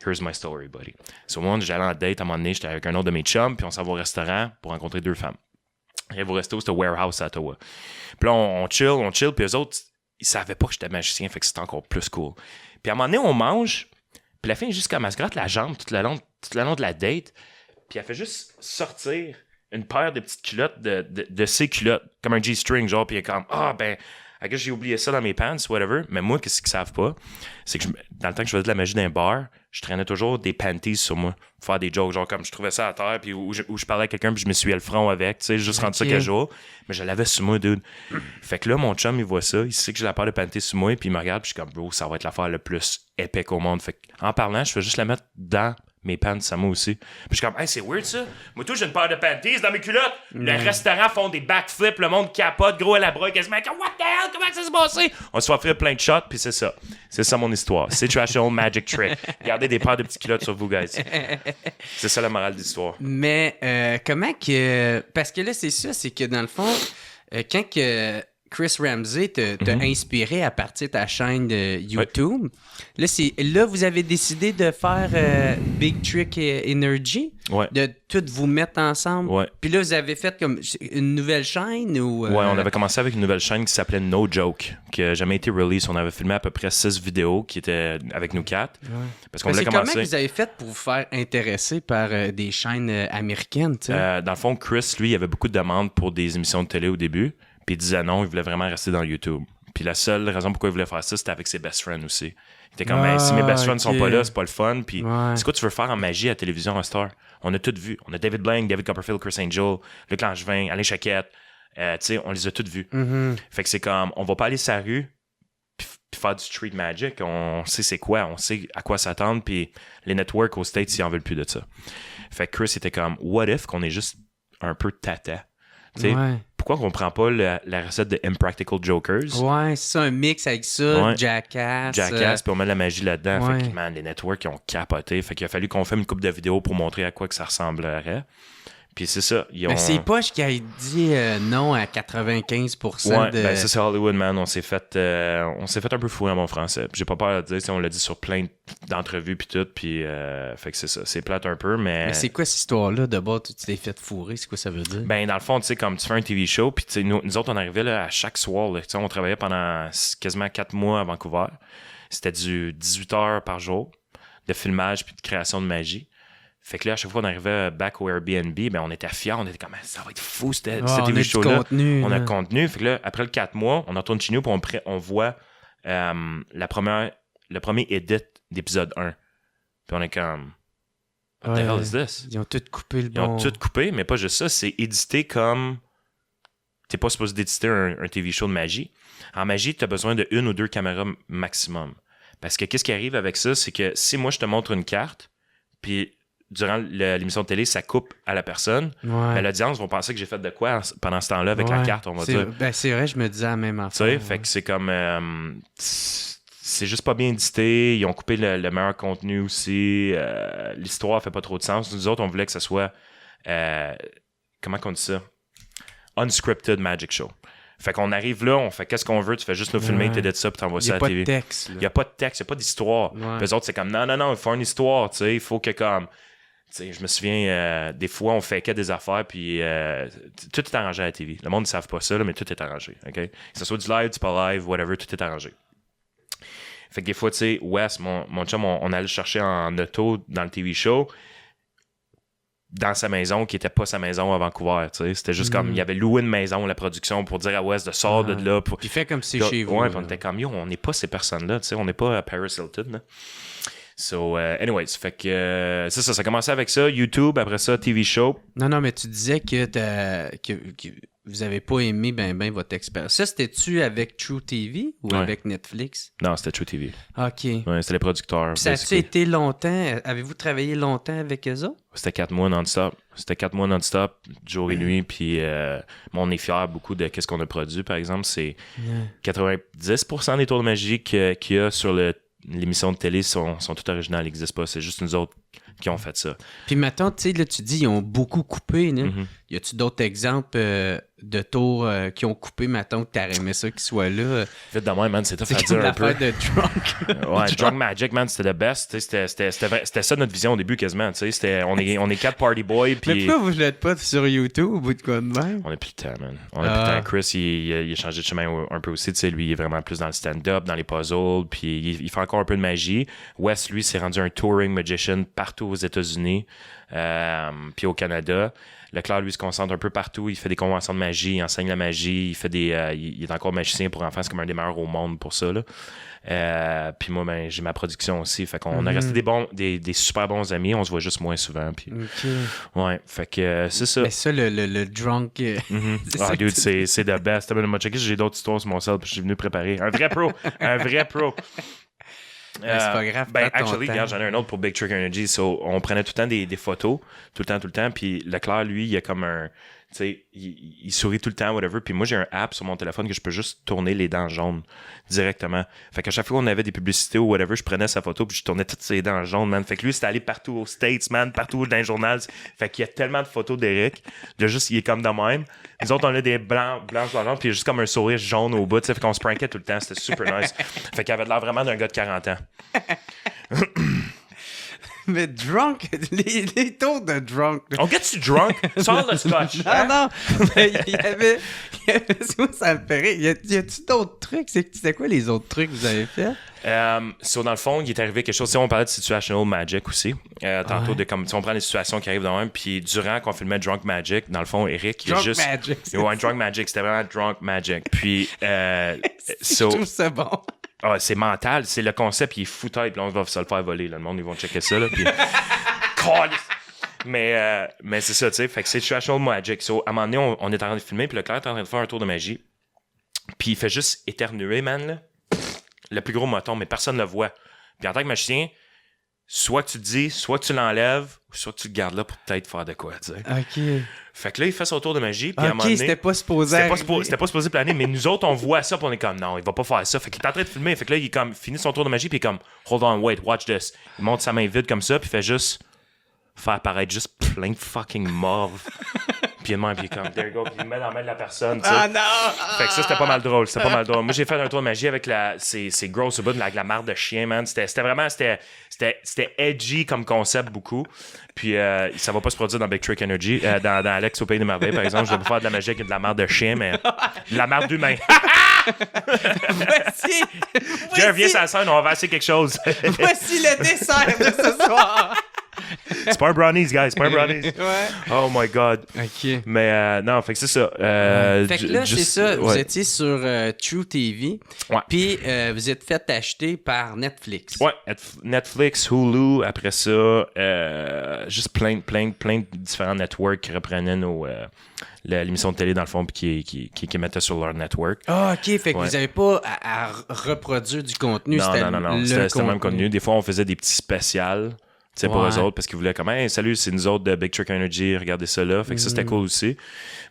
Here's my story, buddy. So, moi, j'allais en date à un moment donné, j'étais avec un autre de mes chums, puis on s'en va au restaurant pour rencontrer 2 femmes. Et au resto, c'était Warehouse à Ottawa. Puis là, on chill, puis eux autres, ils savaient pas que j'étais magicien, fait que c'était encore plus cool. Puis à un moment donné, on mange, puis la fille, juste comme elle se gratte la jambe tout le long de la date, puis elle fait juste sortir une paire de petites culottes de ses culottes, comme un G-string, genre, puis elle est comme, I guess j'ai oublié ça dans mes pants, whatever. Mais moi, qu'est-ce qu'ils savent pas, c'est que dans le temps que je faisais de la magie d'un bar, je traînais toujours des panties sur moi pour faire des jokes, genre comme je trouvais ça à terre, puis où je parlais à quelqu'un, puis je me suis le front avec, tu sais, juste rendu ça casual. Mais je l'avais sur moi, dude. Fait que là, mon chum, il voit ça, il sait que j'ai la paire de panties sur moi, puis il me regarde, puis je suis comme, bro, ça va être l'affaire le plus épique au monde. Fait que, en parlant, je fais juste la mettre dans mes pants, ça moi aussi. Puis je suis comme, hey, c'est weird ça. Moi, tout, j'ai une paire de panties dans mes culottes. Le restaurant font des backflips, le monde capote, gros à la broye, quasiment, what the hell, comment ça s'est passé? On se fait offrir plein de shots, puis c'est ça. C'est ça mon histoire. Situational magic trick. Gardez des paires de petites culottes sur vous, guys. C'est ça la morale de l'histoire. Mais comment que. Parce que là, c'est ça, c'est que dans le fond, quand que Chris Ramsey t'a inspiré à partir de ta chaîne de YouTube, là, vous avez décidé de faire Big Trick Energy, de tout vous mettre ensemble. Puis là, vous avez fait comme une nouvelle chaîne ou... Ouais, on avait commencé avec une nouvelle chaîne qui s'appelait No Joke, qui n'a jamais été release. On avait filmé à peu près 6 vidéos qui étaient avec nous 4. Parce qu'on voulait commencer... Comment vous avez fait pour vous faire intéresser par des chaînes américaines, tu sais? Dans le fond, Chris, lui, il avait beaucoup de demandes pour des émissions de télé au début. Puis il disait non, il voulait vraiment rester dans YouTube. Puis la seule raison pourquoi il voulait faire ça, c'était avec ses best friends aussi. Il était comme, si mes best friends sont pas là, c'est pas le fun. Puis c'est quoi tu veux faire en magie à la télévision, à Star? On a tout vu. On a David Blaine, David Copperfield, Chris Angel, Luc Langevin, Alain Chaquette. Tu sais, on les a toutes vus. Fait que c'est comme, on va pas aller sur la rue puis faire du street magic. On sait c'est quoi, on sait à quoi s'attendre. Puis les networks aux States, ils en veulent plus de ça. Fait que Chris était comme, what if qu'on est juste un peu tata? Pourquoi on prend pas la recette de Impractical Jokers? Ouais, c'est ça, un mix avec ça, Jackass. Puis on met de la magie là-dedans. Fait que, man, les networks, ils ont capoté. Fait qu'il a fallu qu'on fasse une couple de vidéos pour montrer à quoi que ça ressemblerait. Puis c'est ça. Mais c'est Poche qui a dit non à 95% de... Ben ça, c'est Hollywood, man. On s'est fait un peu fouiller en bon français. Puis j'ai pas peur de dire, on l'a dit sur plein d'entrevues puis tout. Puis fait que c'est ça. C'est plate un peu, mais... Mais c'est quoi cette histoire-là? D'abord, tu t'es fait fourrer. C'est quoi ça veut dire? Ben dans le fond, tu sais, comme tu fais un TV show, puis nous autres, on arrivait là, à chaque soir. Là, on travaillait pendant quasiment 4 mois à Vancouver. C'était du 18 heures par jour de filmage puis de création de magie. Fait que là, à chaque fois qu'on arrivait back au Airbnb, ben on était fiers, on était comme, ça va être fou, ce TV show-là. On a contenu. Fait que là, après le 4 mois, on retourne chez nous, puis on voit le premier edit d'épisode 1. Puis on est comme, what the hell is this? Ils ont tout coupé Ils ont tout coupé, mais pas juste ça, c'est édité comme... T'es pas supposé d'éditer un TV show de magie. En magie, t'as besoin de 1 ou 2 caméras maximum. Parce que qu'est-ce qui arrive avec ça, c'est que si moi, je te montre une carte, puis durant l'émission de télé, ça coupe à la personne, mais l'audience vont penser que j'ai fait de quoi pendant ce temps-là avec la carte, on va dire. Ben, c'est vrai, je me disais la même affaire. Tu sais, fait que c'est comme... c'est juste pas bien édité. Ils ont coupé le meilleur contenu aussi. L'histoire fait pas trop de sens. Nous autres, on voulait que ce soit... comment on dit ça? Unscripted Magic Show. Fait qu'on arrive là, on fait qu'est-ce qu'on veut, tu fais juste nous filmer, t'édites ça, puis t'envoies ça à la TV. Il n'y a pas de texte. Il n'y a pas de texte, il n'y a pas d'histoire. Puis eux autres, c'est comme, non, il faut une histoire, tu sais, il faut que comme... Tu sais, je me souviens, des fois, on fait que des affaires, puis tout est arrangé à la TV. Le monde ne savent pas ça, là, mais tout est arrangé, OK? Que ce soit du live, du pas live, whatever, tout est arrangé. Fait que des fois, tu sais, Wes, mon chum, on allait le chercher en auto dans le TV show, dans sa maison qui était pas sa maison à Vancouver, tu sais. C'était juste comme, il avait loué une maison, la production, pour dire à Wes de sortir de là. Puis il fait comme si c'est chez vous. Ouais, puis on était comme, yo, on n'est pas ces personnes-là, tu sais, on n'est pas à Paris Hilton, là. So, anyways, fait que c'est ça, ça a commencé avec ça, YouTube, après ça, TV show. Non, mais tu disais que vous avez pas aimé ben votre expérience. Ça, c'était-tu avec True TV ou avec Netflix? Non, c'était True TV. OK. Ouais, c'était les producteurs. Puis ça a-tu été longtemps? Avez-vous travaillé longtemps avec eux autres? C'était 4 mois non-stop. Jour et nuit. Puis on est fiers beaucoup de ce qu'on a produit, par exemple. C'est 90% des tours de magie qu'il y a sur l'émission de télé sont tout originales, ils n'existent pas. C'est juste nous autres qui ont fait ça. Puis maintenant, tu sais, là, tu dis ils ont beaucoup coupé. Là. Y a-tu d'autres exemples de tours qui ont coupé, maintenant que t'aurais aimé ça qu'ils soient là? Vite de même, man, c'est tough à dire un peu. C'est de Drunk. Ouais, Drunk Magic, man, c'était the best. C'était ça notre vision au début, quasiment. On est 4 party boys. Puis... Mais pourquoi vous l'êtes pas sur YouTube au bout de quoi de même? On a plus de temps, man. On a plus de temps. Chris, il a changé de chemin un peu aussi. Lui, il est vraiment plus dans le stand-up, dans les puzzles. Puis il fait encore un peu de magie. Wes, lui, s'est rendu un touring magician partout aux États-Unis. Puis au Canada. Leclerc, lui, se concentre un peu partout. Il fait des conventions de magie, il enseigne la magie, il est encore magicien pour enfants. C'est comme un des meilleurs au monde pour ça, là. Puis moi, ben, j'ai ma production aussi. Fait qu'on a resté des super bons amis. On se voit juste moins souvent. Puis... Ouais, fait que c'est ça. Mais ça, le drunk... dude, c'est the best. J'ai d'autres histoires sur mon sel, puis je suis venu préparer. Un vrai pro! C'est pas grave. Regarde, j'en ai un autre pour Big Trick Energy. So, on prenait tout le temps des photos, tout le temps. Puis Leclerc, lui, il a comme un... Tu sais, il sourit tout le temps, whatever. Puis moi, j'ai un app sur mon téléphone que je peux juste tourner les dents jaunes directement. Fait qu'à chaque fois qu'on avait des publicités ou whatever, je prenais sa photo puis je tournais toutes ses dents jaunes, man. Fait que lui, c'était allé partout aux States, man, partout dans le journal. Fait qu'il y a tellement de photos d'Éric. Là, juste, il est comme de même. Nous autres, on a des blanches, puis il y a juste comme un sourire jaune au bout, tu sais. Fait qu'on se prankait tout le temps. C'était super nice. Fait qu'il avait l'air vraiment d'un gars de 40 ans. Mais drunk, les taux de drunk. On get-tu drunk? Sors le scotch. Non, mais il y avait ça me ferait. Y a-tu d'autres trucs? C'était quoi les autres trucs que vous avez fait? Dans le fond, il est arrivé quelque chose. On parlait de situational magic aussi. Tantôt, de comme on prend les situations qui arrivent de même. Puis durant qu'on filmait Drunk Magic, dans le fond, Eric, il a juste. Magic. Ouais, Drunk Magic, c'était vraiment Drunk Magic. Puis. Je trouve ça bon. Ah, c'est mental, c'est le concept, il est fou tête, puis on va se le faire voler, là. Le monde, ils vont checker ça, là, puis... mais c'est ça, tu sais, fait que c'est Situational Magic. So, à un moment donné, on est en train de filmer, puis Leclerc est en train de faire un tour de magie, puis il fait juste éternuer, man, là. Le plus gros moton, mais personne ne le voit. Puis en tant que magicien, soit que tu te dis, soit que tu l'enlèves, ou soit que tu le gardes là pour peut-être faire de quoi, tu sais. OK. Fait que là, il fait son tour de magie, puis à un moment donné... c'était pas supposé C'était pas supposé planer, mais nous autres, on voit ça, puis on est comme, non, il va pas faire ça. Fait qu'il est en train de filmer, fait que là, il est comme, finit son tour de magie, puis il est comme, hold on, wait, watch this. Il monte sa main vide comme ça, puis il fait juste faire apparaître juste plein de fucking morve. Puis il est comme, there you go, puis il met dans la main de la personne, tu sais. Ah non! Fait que ça, c'était pas mal drôle, Moi, j'ai fait un tour de magie avec c'est gross au bout, avec la marde de chien, man. C'était vraiment, c'était edgy comme concept, beaucoup. Puis ça va pas se produire dans Big Trick Energy. Dans Alex au Pays des Merveilles, par exemple, je vais pas faire de la magie avec de la marde de chien, mais de la marde d'humain. Voici! Jerry, viens sur la scène, on va verser quelque chose. Voici le dessert de ce soir! C'est pas un brownies, guys, c'est pas un brownies. Ouais. Oh my God. OK. Mais non, fait que c'est ça. Fait que là, c'est ça, vous étiez sur True TV, ouais. Puis vous êtes fait acheter par Netflix. Ouais, Netflix, Hulu, après ça, juste plein de différents networks qui reprenaient l'émission de télé, dans le fond, puis qui mettaient sur leur network. Ah, OK, fait que vous n'avez pas à reproduire du contenu. Non, c'était le même contenu. Des fois, on faisait des petits spécials. sais, pour eux autres, parce qu'ils voulaient comme, hey, salut, c'est nous autres de Big Trick Energy, regardez ça là. Fait que ça, c'était cool aussi.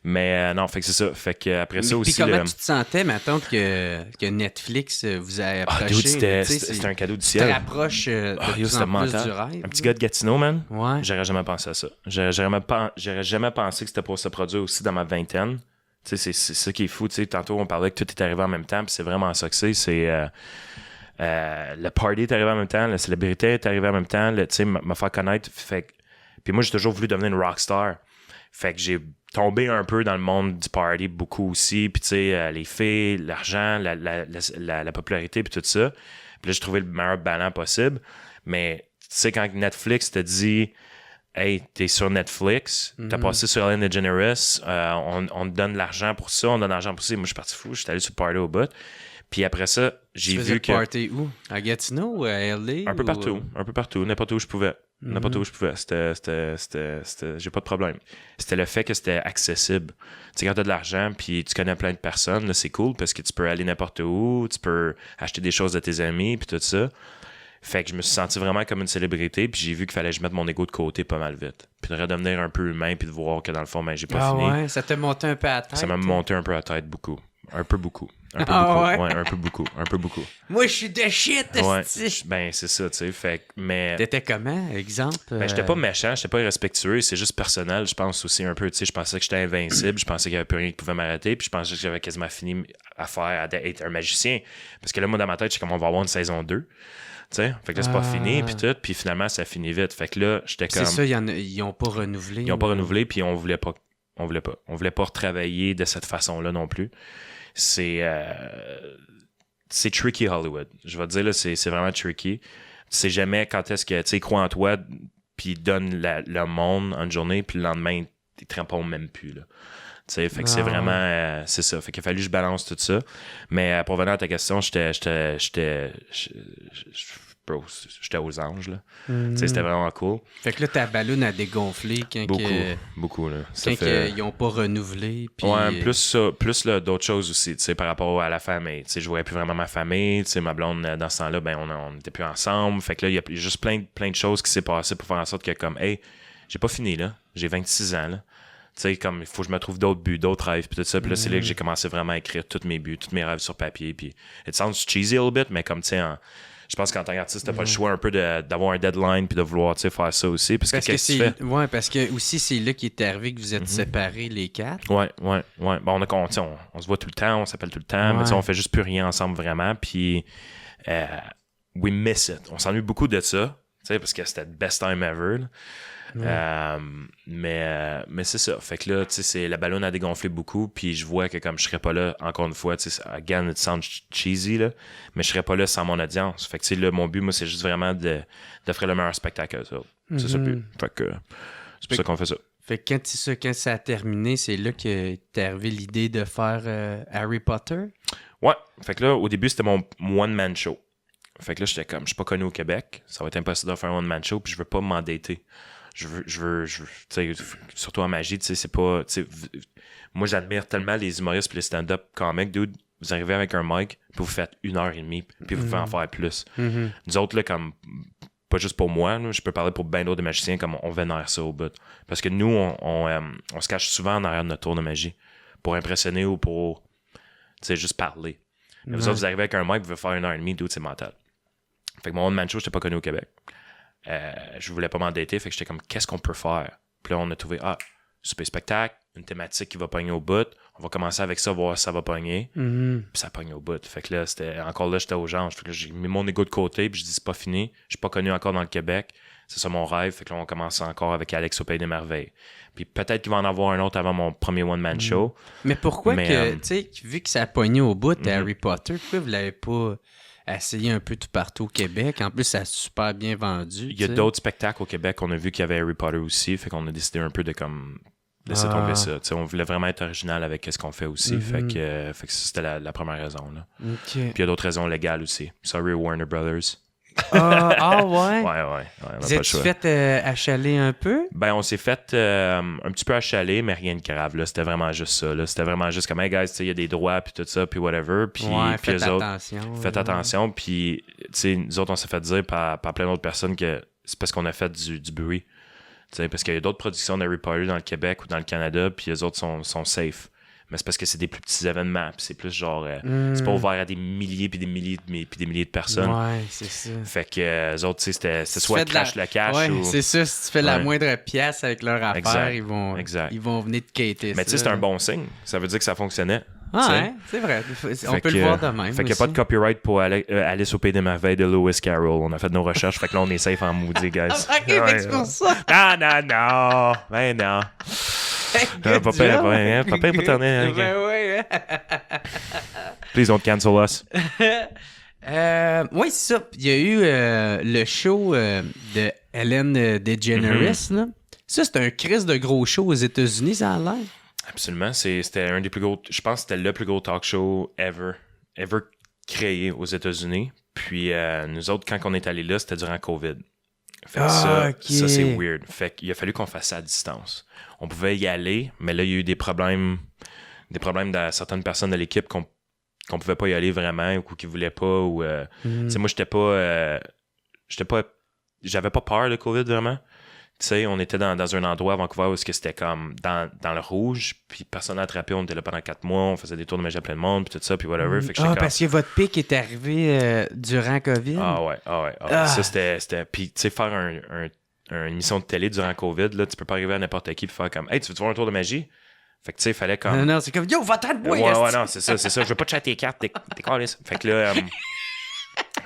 Mais non, fait que c'est ça. Fait que après ça aussi. Puis comment tu te sentais, mettons, que Netflix vous a approché? C'était un cadeau du ciel. Tu te rapproches de plus en plus du rêve. Un petit gars de Gatineau, man. Ouais. J'aurais jamais pensé à ça. J'aurais jamais pensé que c'était pour se produire aussi dans ma vingtaine. Tu sais, c'est ça qui est fou. Tu sais, tantôt, on parlait que tout est arrivé en même temps, puis c'est vraiment ça que c'est. Le party est arrivé en même temps, la célébrité est arrivée en même temps, tu sais, me faire connaître. Puis moi, j'ai toujours voulu devenir une rockstar. Fait que j'ai tombé un peu dans le monde du party beaucoup aussi. Puis tu sais, les filles, l'argent, la popularité, puis tout ça. Puis là, j'ai trouvé le meilleur ballon possible. Mais tu sais, quand Netflix te dit « Hey, t'es sur Netflix, t'as passé sur Ellen DeGeneres, on te donne de l'argent pour ça, on donne de l'argent pour ça. » Moi, je suis parti fou, je suis allé sur le party au bout. Puis après ça, j'ai vu que... Tu faisais le party où? À Gatineau ou à LA? Un peu partout, n'importe où je pouvais. N'importe où je pouvais. J'ai pas de problème. C'était le fait que c'était accessible. Tu sais, quand t'as de l'argent puis tu connais plein de personnes, là, c'est cool parce que tu peux aller n'importe où, tu peux acheter des choses de tes amis puis tout ça. Fait que je me suis senti vraiment comme une célébrité puis j'ai vu qu'il fallait que je mette mon ego de côté pas mal vite. Puis de redevenir un peu humain puis de voir que dans le fond, ben, j'ai pas fini. Ouais, ça t'a monté un peu à la tête? Ça m'a monté un peu à la tête beaucoup. Un peu beaucoup. Ouais? Un peu beaucoup. Moi, je suis de shit, ouais, ben, c'est ça, tu sais. Fait que, mais... T'étais comment, exemple? Ben, j'étais pas méchant, j'étais pas irrespectueux, c'est juste personnel, je pense aussi un peu, tu sais. Je pensais que j'étais invincible, je pensais qu'il y avait plus rien qui pouvait m'arrêter, puis je pensais que j'avais quasiment fini à faire, à être un magicien. Parce que là, moi, dans ma tête, j'étais comme on va avoir une saison 2. Tu sais, fait que là, c'est pas fini, puis tout, puis finalement, ça finit vite. Fait que là, j'étais comme... C'est ça, ils ont pas renouvelé. Ils ont pas renouvelé, puis on voulait pas retravailler de cette façon-là non plus. C'est tricky Hollywood. Je vais te dire, là, c'est vraiment tricky. Tu sais jamais quand est-ce que, tu sais, crois en toi, puis donne le monde en une journée, puis le lendemain, ils te répondent même plus, là. Tu sais, fait que c'est vraiment... c'est ça. Fait qu'il a fallu que je balance tout ça. Mais pour venir à ta question, bro, j'étais aux anges, là. Tu sais, c'était vraiment cool. Fait que là, ta balloune a dégonflé quand Beaucoup, là. Ils ont pas renouvelé. Puis... Ouais, plus ça, plus là, d'autres choses aussi, tu sais, par rapport à la famille. Tu sais, je voyais plus vraiment ma famille. Tu sais, ma blonde, dans ce temps-là, ben, on était plus ensemble. Fait que là, il y a juste plein de choses qui s'est passé pour faire en sorte que, comme, hey, j'ai pas fini, là. J'ai 26 ans, là. Tu sais, comme, il faut que je me trouve d'autres buts, d'autres rêves, puis tout ça. Puis là, c'est là que j'ai commencé vraiment à écrire tous mes buts, tous mes rêves sur papier. Puis, it sounds cheesy a little bit, mais comme, tu sais, je pense qu'en tant qu'artiste, t'as pas le choix un peu d'avoir un deadline puis de vouloir, tu sais, faire ça aussi. Parce que qu'est-ce que tu fais? Ouais, parce que aussi, c'est là qu'il est arrivé que vous êtes séparés, les quatre. Ouais. Bon, on se voit tout le temps, on s'appelle tout le temps, mais on fait juste plus rien ensemble vraiment. Puis, we miss it. On s'ennuie beaucoup de ça, tu sais, parce que c'était the best time ever, là. Mais c'est ça. Fait que là, tu sais, la ballonne a dégonflé beaucoup, puis je vois que comme je serais pas là, encore une fois, tu sais, again, it sounds cheesy, là, mais je serais pas là sans mon audience. Fait que, tu sais, là, mon but, moi, c'est juste vraiment d'offrir le meilleur spectacle à eux autres. C'est ça le but. Fait que c'est pour ça qu'on fait ça. Fait que quand ça a terminé, c'est là que t'es arrivé l'idée de faire Harry Potter? Ouais. Fait que là, au début, c'était mon one-man show. Fait que là, j'étais comme, je suis pas connu au Québec, ça va être impossible de faire un one-man show, puis je veux pas m'endetter. Je veux tu sais, surtout en magie, tu sais, c'est pas, tu sais, moi, j'admire tellement les humoristes et les stand-up comics, dude, vous arrivez avec un mic, puis vous faites 1h30, puis vous pouvez en faire plus. Nous autres, là, comme, pas juste pour moi, là, je peux parler pour ben d'autres magiciens, comme on vénère ça au bout. Parce que nous, on se cache souvent en arrière de notre tour de magie, pour impressionner ou pour, tu sais, juste parler. Mais vous autres, vous arrivez avec un mic, vous voulez faire 1h30, dude, c'est mental. Fait que mon one-man show, j'étais pas connu au Québec. Je voulais pas m'endetter, fait que j'étais comme, qu'est-ce qu'on peut faire? Puis là, on a trouvé, super spectacle, une thématique qui va pogner au bout. On va commencer avec ça, voir si ça va pogner. Puis ça pogne au bout. Fait que là, j'étais aux gens. Fait que là, j'ai mis mon ego de côté, puis je dis, c'est pas fini. Je suis pas connu encore dans le Québec. C'est ça mon rêve. Fait que là, on commence encore avec Alex au Pays des Merveilles. Puis peut-être qu'il va en avoir un autre avant mon premier one-man show. Mais pourquoi que, tu sais, vu que ça a pogné au bout de Harry Potter, pourquoi vous l'avez pas essayé un peu tout partout au Québec? En plus, ça a super bien vendu. Il y a d'autres spectacles au Québec. On a vu qu'il y avait Harry Potter aussi. Fait qu'on a décidé un peu de comme laisser tomber ça. T'sais, on voulait vraiment être original avec ce qu'on fait aussi. Fait que c'était la première raison. Là. Puis il y a d'autres raisons légales aussi. Sorry, Warner Brothers. Ouais? Ouais. Vous êtes-tu fait achaler un peu? Ben, on s'est fait un petit peu achaler, mais rien de grave. Là. C'était vraiment juste ça. Là. C'était vraiment juste comme, hey guys, il y a des droits, puis tout ça, puis whatever. Puis faites eux attention. Faites attention. Puis, nous autres, on s'est fait dire par plein d'autres personnes que c'est parce qu'on a fait du bruit. T'sais, parce qu'il y a d'autres productions d'Harry Potter dans le Québec ou dans le Canada, puis les autres sont safe. Mais c'est parce que c'est des plus petits événements, puis c'est plus genre... c'est pas ouvert à des milliers puis des milliers de personnes. Ouais, c'est ça. Fait que les autres, tu sais, c'était soit crash le cash ouais, ou... c'est ça. Si tu fais la moindre pièce avec leur affaire, exact. ils vont venir te quêter. Mais tu sais, c'est un bon signe. Ça veut dire que ça fonctionnait. Ah, ouais, c'est vrai. On peut le voir de même. Fait qu'il n'y a pas de copyright pour Alice au Pays des Merveilles de Lewis Carroll. On a fait nos recherches, fait que là, on est safe en maudit, guys. Ok, c'est pour ça. Non. Ben non. Pas pire pour tourner. Ouais. Please don't cancel us. Oui, c'est ça. Il y a eu le show de Ellen DeGeneres. Là. Ça, c'est un crise de gros show aux États-Unis, ça a l'air. Absolument. C'était un des plus gros... Je pense que c'était le plus gros talk show ever créé aux États-Unis. Puis nous autres, quand on est allés là, c'était durant COVID. Fait que ça, c'est weird. Fait qu'il a fallu qu'on fasse ça à distance. On pouvait y aller, mais là, il y a eu des problèmes de certaines personnes de l'équipe qu'on pouvait pas y aller vraiment ou qui voulaient pas. Ou, tu sais, moi, j'avais pas peur de COVID vraiment. Tu sais, on était dans un endroit à Vancouver où c'était comme dans le rouge, puis personne n'a attrapé, on était là pendant 4 mois, on faisait des tours de magie à plein de monde, puis tout ça, puis whatever. Fait que parce que votre pic est arrivé durant COVID? Ah ouais. Ça, c'était... Puis, tu sais, faire une émission de télé durant COVID, là, tu peux pas arriver à n'importe qui et faire comme « Hey, tu veux voir un tour de magie? » Fait que, tu sais, il fallait comme... Non, c'est comme « Yo, va-t'en de bois! » Ouais, non, c'est ça. Je veux pas te chatter tes cartes, t'es calisse. Fait que là...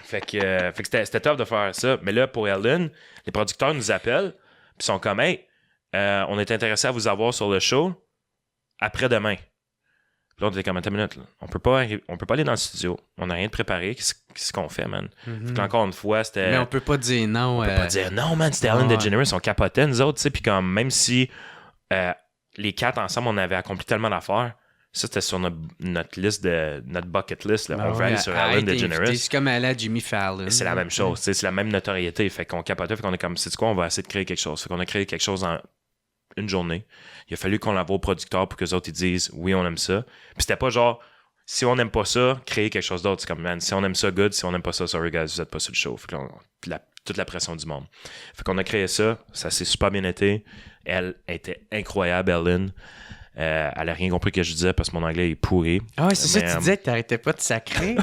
fait que c'était tough de faire ça. Mais là, pour Ellen, les producteurs nous appellent, puis sont comme « Hey, on est intéressé à vous avoir sur le show après-demain. » Puis là, on était comme « Attends une minute, là. On peut pas aller dans le studio. On n'a rien de préparé. Qu'est-ce qu'on fait, man? » Fait que encore une fois, c'était... Mais on peut pas dire non. On peut pas dire non, man. C'était Ellen DeGeneres. On capotait, nous autres, tu sais. Puis comme, même si les 4 ensemble, on avait accompli tellement d'affaires, ça, c'était sur notre liste notre bucket list. Là. On veut aller sur Ellen DeGeneres. C'est comme aller à Jimmy Fallon. C'est la même chose. C'est la même notoriété. Fait qu'on capotait. Fait qu'on est comme, c'est quoi, on va essayer de créer quelque chose. Fait qu'on a créé quelque chose en une journée. Il a fallu qu'on l'envoie aux producteurs pour qu'eux autres ils disent oui, on aime ça. Puis c'était pas genre, si on n'aime pas ça, créer quelque chose d'autre. C'est comme, man, si on aime ça, good. Si on n'aime pas ça, sorry guys, vous êtes pas sur le show. Fait que toute la pression du monde. Fait qu'on a créé ça. Ça s'est super bien été. Elle était incroyable, Ellen. Elle a rien compris que je disais parce que mon anglais est pourri. Ah ouais, c'est ça, tu disais que t'arrêtais pas de sacrer.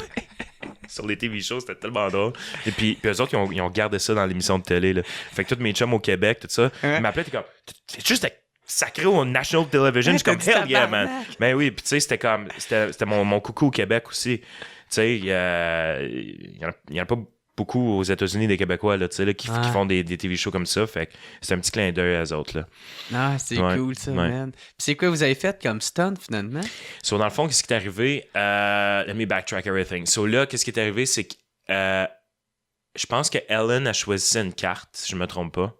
Sur les TV shows, c'était tellement drôle. Et puis eux autres, ils ont gardé ça dans l'émission de télé. Là. Fait que tous mes chums au Québec, tout ça, ils m'appelaient, t'es comme, c'est juste sacré au National Television. Je suis comme, hell yeah, man. Mais oui, puis tu sais, c'était mon coucou au Québec aussi. Tu sais, il y en a pas beaucoup aux États-Unis des Québécois là, qui font des TV shows comme ça. Fait que c'est un petit clin d'œil à eux autres. Là. Ah, c'est cool ça, man. Puis c'est quoi vous avez fait comme stunt finalement? So, dans le fond, qu'est-ce qui est arrivé? Let me backtrack everything. So là, qu'est-ce qui est arrivé, c'est que je pense que Ellen a choisi une carte, si je me trompe pas.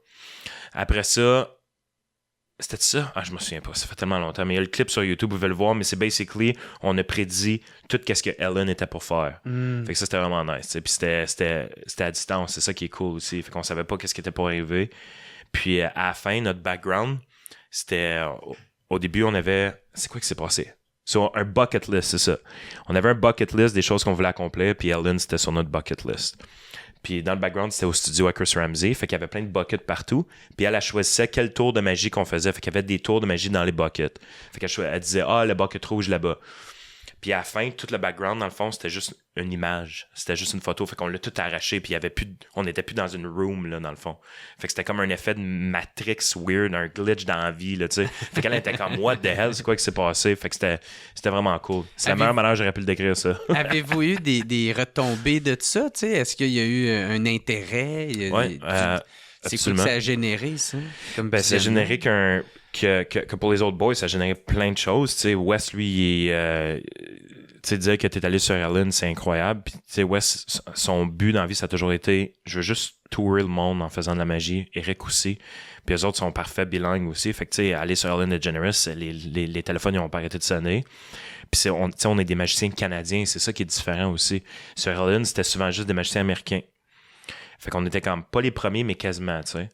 Après ça, c'était ça? Ah, je me souviens pas, ça fait tellement longtemps. Mais il y a le clip sur YouTube, vous pouvez le voir, mais c'est basically, on a prédit tout ce que Ellen était pour faire. Fait que ça, c'était vraiment nice. Puis c'était à distance, c'est ça qui est cool aussi. Fait qu'on savait pas qu'est-ce qui était pour arriver. Puis à la fin, notre background, c'était... Au début, on avait... C'est quoi qui s'est passé? Sur un bucket list, c'est ça. On avait un bucket list des choses qu'on voulait accomplir, puis Ellen, c'était sur notre bucket list. Puis dans le background, c'était au studio à Chris Ramsey. Fait qu'il y avait plein de buckets partout. Puis elle choisissait quel tour de magie qu'on faisait. Fait qu'il y avait des tours de magie dans les buckets. Fait qu'elle disait, le bucket rouge là-bas. Puis à la fin, tout le background, dans le fond, c'était juste une image. C'était juste une photo. Fait qu'on l'a tout arraché. Puis on n'était plus dans une room, là, dans le fond. Fait que c'était comme un effet de Matrix weird, un glitch dans la vie, là, tu sais. Fait qu'elle était comme, what the hell, c'est quoi qui s'est passé? Fait que c'était vraiment cool. C'est la meilleure manière que j'aurais pu le décrire, ça. Avez-vous eu des retombées de ça, tu sais? Est-ce qu'il y a eu un intérêt? Oui, c'est quoi que ça a généré, ça? Ça a généré que pour les autres boys, ça a généré plein de choses. Tu sais, Wes, lui, tu sais, dire que t'es allé sur Ellen, c'est incroyable. Puis, tu sais, Wes, son but dans la vie, ça a toujours été, je veux juste tourer le monde en faisant de la magie. Eric aussi. Puis les autres sont parfaits bilingues aussi. Fait que, tu sais, aller sur Ellen DeGeneres, les téléphones, ils n'ont pas arrêté de sonner. Puis, on est des magiciens canadiens. C'est ça qui est différent aussi. Sur Ellen, c'était souvent juste des magiciens américains. Fait qu'on était comme pas les premiers, mais quasiment, tu sais.